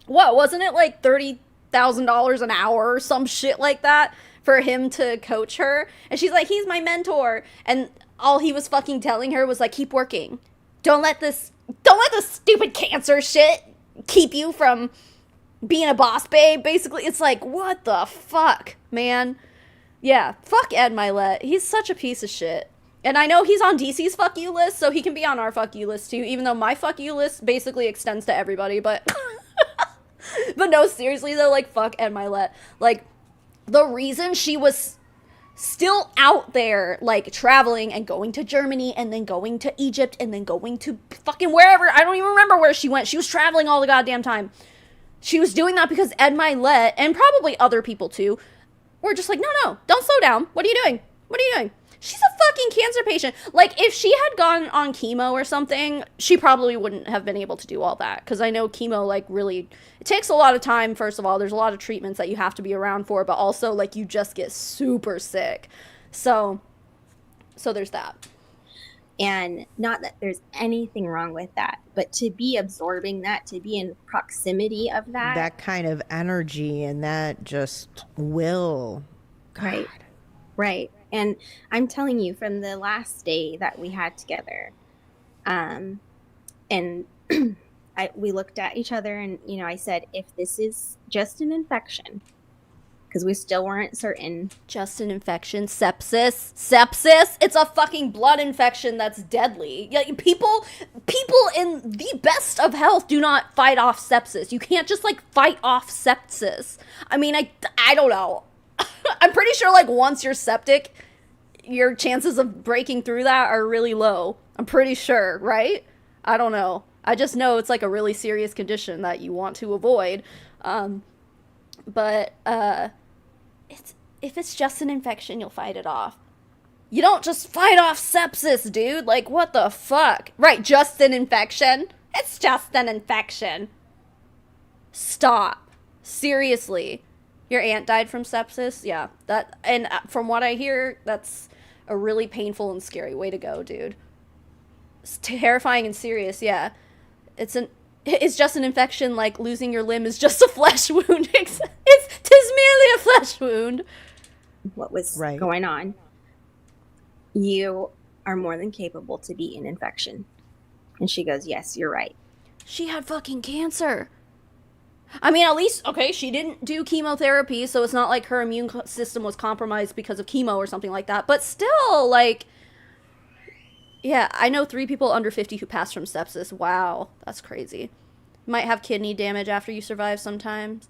what, wasn't it like $30,000 an hour or some shit like that for him to coach her? And she's like, "He's my mentor." And all he was fucking telling her was, like, keep working. Don't let this stupid cancer shit keep you from being a boss babe. Basically, it's like, what the fuck, man? Yeah, fuck Ed Milet. He's such a piece of shit. And I know he's on DC's fuck you list, so he can be on our fuck you list too, even though my fuck you list basically extends to everybody, but but no, seriously though, like, fuck Ed Milet. Like, the reason she was still out there, like, traveling and going to Germany and then going to Egypt and then going to fucking wherever, I don't even remember where she went. She was traveling all the goddamn time. She was doing that because Ed Milet, and probably other people too, were just like, no, don't slow down. What are you doing? She's a fucking cancer patient. Like, if she had gone on chemo or something, she probably wouldn't have been able to do all that. Because I know chemo, like, really, it takes a lot of time, first of all. There's a lot of treatments that you have to be around for. But also, like, you just get super sick. So there's that. And not that there's anything wrong with that, but to be absorbing that, to be in proximity of That kind of energy and that just will. God. Right. And I'm telling you, from the last day that we had together, and we looked at each other, and I said, if this is just an infection, because we still weren't certain. Just an infection, sepsis. It's a fucking blood infection that's deadly. Yeah, people in the best of health do not fight off sepsis. You can't just like fight off sepsis. I mean, I don't know. I'm pretty sure like once you're septic, your chances of breaking through that are really low. I'm pretty sure, right? I don't know. I just know it's like a really serious condition that you want to avoid. But if it's just an infection, you'll fight it off. You don't just fight off sepsis, dude. Like, what the fuck? Right, just an infection? It's just an infection. Stop. Seriously. Your aunt died from sepsis? Yeah. And from what I hear, that's a really painful and scary way to go, dude. It's terrifying and serious, yeah. It's just an infection, like losing your limb is just a flesh wound. Tis merely a flesh wound. What was going on? You are more than capable to be an infection. And she goes, yes, you're right. She had fucking cancer. I mean, at least, okay, she didn't do chemotherapy, so it's not like her immune system was compromised because of chemo or something like that. But still, like, yeah, I know 3 people under 50 who passed from sepsis. Wow, that's crazy. You might have kidney damage after you survive sometimes.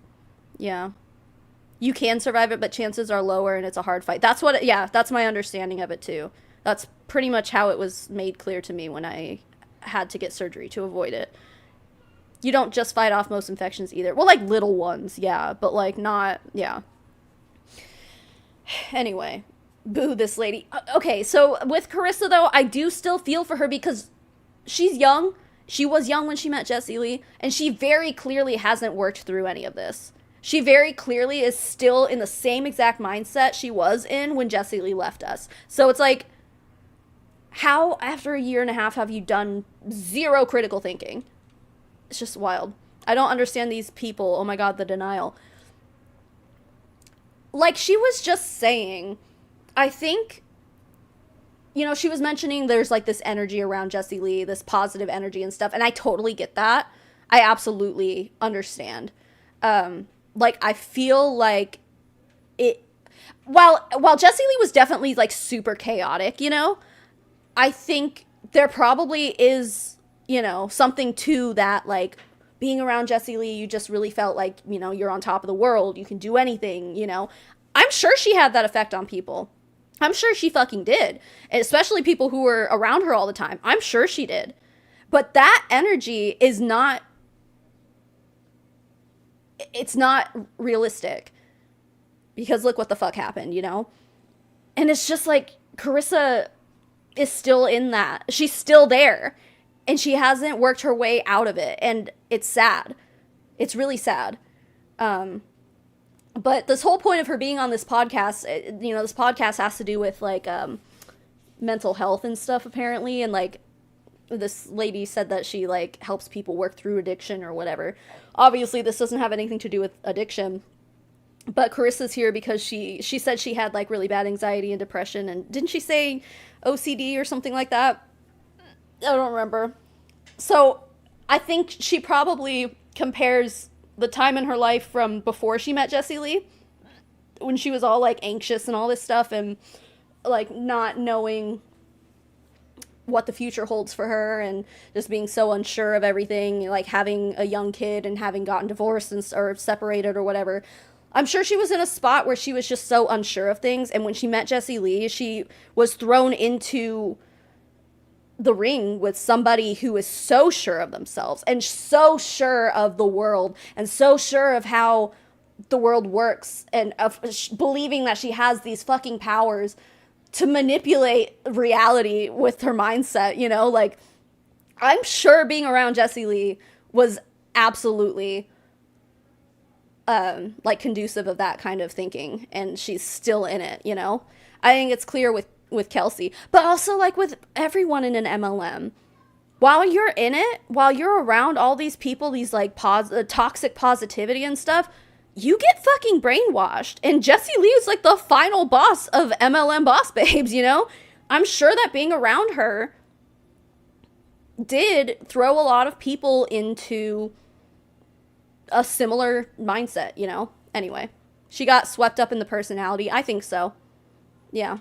Yeah. You can survive it, but chances are lower, and it's a hard fight. That's my understanding of it, too. That's pretty much how it was made clear to me when I had to get surgery to avoid it. You don't just fight off most infections either. Well, like little ones, yeah, but like not, yeah. Anyway, boo this lady. Okay, so with Carissa, though, I do still feel for her because she's young. She was young when she met Jessie Lee, and she very clearly hasn't worked through any of this. She very clearly is still in the same exact mindset she was in when Jessie Lee left us. So it's like, how, after a year and a half, have you done 0 critical thinking? It's just wild. I don't understand these people. Oh my god, the denial. Like she was just saying, I think, she was mentioning there's like this energy around Jessie Lee, this positive energy and stuff, and I totally get that. I absolutely understand. Like I feel like it, while Jessie Lee was definitely like super chaotic, I think there probably is, something to that, like being around Jessie Lee, you just really felt like, you're on top of the world. You can do anything, I'm sure she had that effect on people. I'm sure she fucking did. And especially people who were around her all the time. I'm sure she did. But that energy is not, it's not realistic. Because look what the fuck happened, And it's just like, Carissa is still in that. She's still there. And she hasn't worked her way out of it. And it's sad. It's really sad. But this whole point of her being on this podcast, this podcast has to do with, like, mental health and stuff, apparently. And, like, this lady said that she, like, helps people work through addiction or whatever. Obviously, this doesn't have anything to do with addiction. But Carissa's here because she said she had, like, really bad anxiety and depression. And didn't she say OCD or something like that? I don't remember. So I think she probably compares the time in her life from before she met Jessie Lee, when she was all like anxious and all this stuff and like not knowing what the future holds for her and just being so unsure of everything, like having a young kid and having gotten divorced or separated or whatever. I'm sure she was in a spot where she was just so unsure of things. And when she met Jessie Lee, she was thrown into the ring with somebody who is so sure of themselves and so sure of the world and so sure of how the world works and of believing that she has these fucking powers to manipulate reality with her mindset, like I'm sure being around Jessie Lee was absolutely like conducive of that kind of thinking, and she's still in it, I think it's clear with with Kelsey, but also like with everyone in an MLM. While you're in it, while you're around all these people, these like toxic positivity and stuff, you get fucking brainwashed. And Jessie Lee is like the final boss of MLM boss babes, you know? I'm sure that being around her did throw a lot of people into a similar mindset, you know? Anyway, she got swept up in the personality. I think so. Yeah.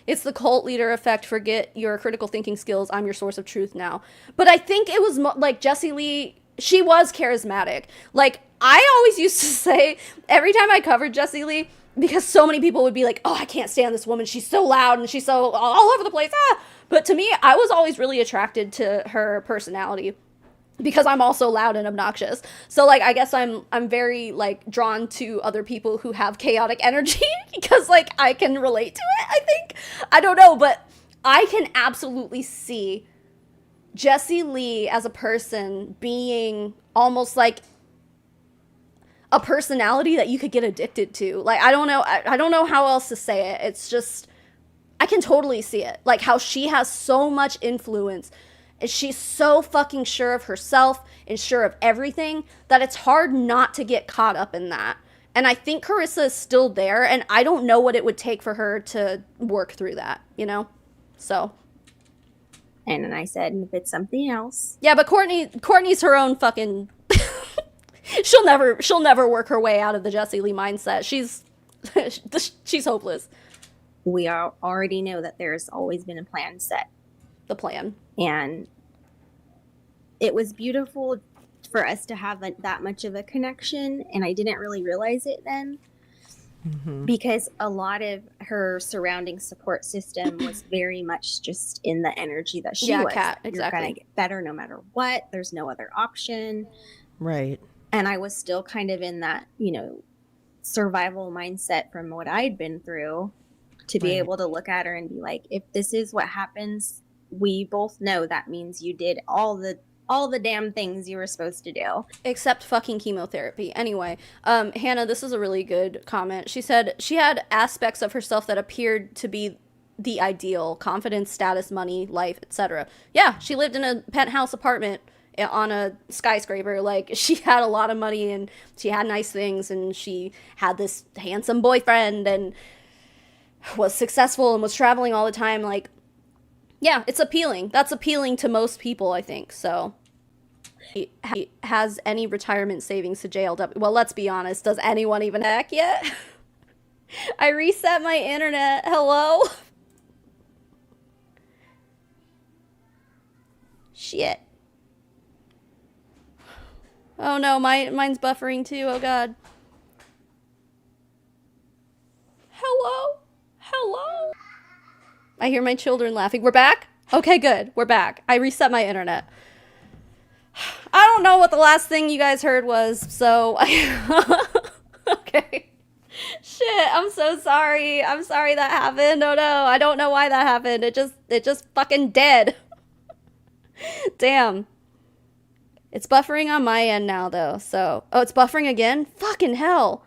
It's the cult leader effect. Forget your critical thinking skills. I'm your source of truth now. But I think it was like Jessie Lee, she was charismatic. Like, I always used to say, every time I covered Jessie Lee, because so many people would be like, oh, I can't stand this woman. She's so loud and she's so all over the place. Ah! But to me, I was always really attracted to her personality because I'm also loud and obnoxious. So like, I guess I'm very like drawn to other people who have chaotic energy because like I can relate to it, I think. I don't know, but I can absolutely see Jessie Lee as a person being almost like a personality that you could get addicted to. Like, I don't know how else to say it. It's just, I can totally see it. Like how she has so much influence. She's so fucking sure of herself and sure of everything that it's hard not to get caught up in that. And I think Carissa is still there, and I don't know what it would take for her to work through that, you know? So. And then I said, if it's something else. Yeah, but Courtney's her own fucking she'll never work her way out of the Jessie Lee mindset. She's hopeless. We already know that there's always been a plan set. The plan. And it was beautiful for us to have that much of a connection. And I didn't really realize it then because a lot of her surrounding support system was very much just in the energy that she was. Kat, exactly. You're going to get better no matter what. There's no other option. Right. And I was still kind of in that, you know, survival mindset from what I'd been through to be able to look at her and be like, if this is what happens, we both know that means you did all the damn things you were supposed to do. Except fucking chemotherapy. Anyway, Hannah, this is a really good comment. She said she had aspects of herself that appeared to be the ideal: confidence, status, money, life, etc. Yeah, she lived in a penthouse apartment on a skyscraper. Like, she had a lot of money and she had nice things and she had this handsome boyfriend and was successful and was traveling all the time. Like, yeah, it's appealing. That's appealing to most people, I think. So, he has any retirement savings to JLW? Well, let's be honest. Does anyone even hack yet? I reset my internet. Hello? Shit. Oh no, mine's buffering too. Oh god. Hello? Hello? I hear my children laughing. We're back? Okay, good. We're back. I reset my internet. I don't know what the last thing you guys heard was, so okay. Shit, I'm so sorry. I'm sorry that happened. Oh no, I don't know why that happened. It just fucking dead. Damn. It's buffering on my end now though, so. Oh, it's buffering again? Fucking hell.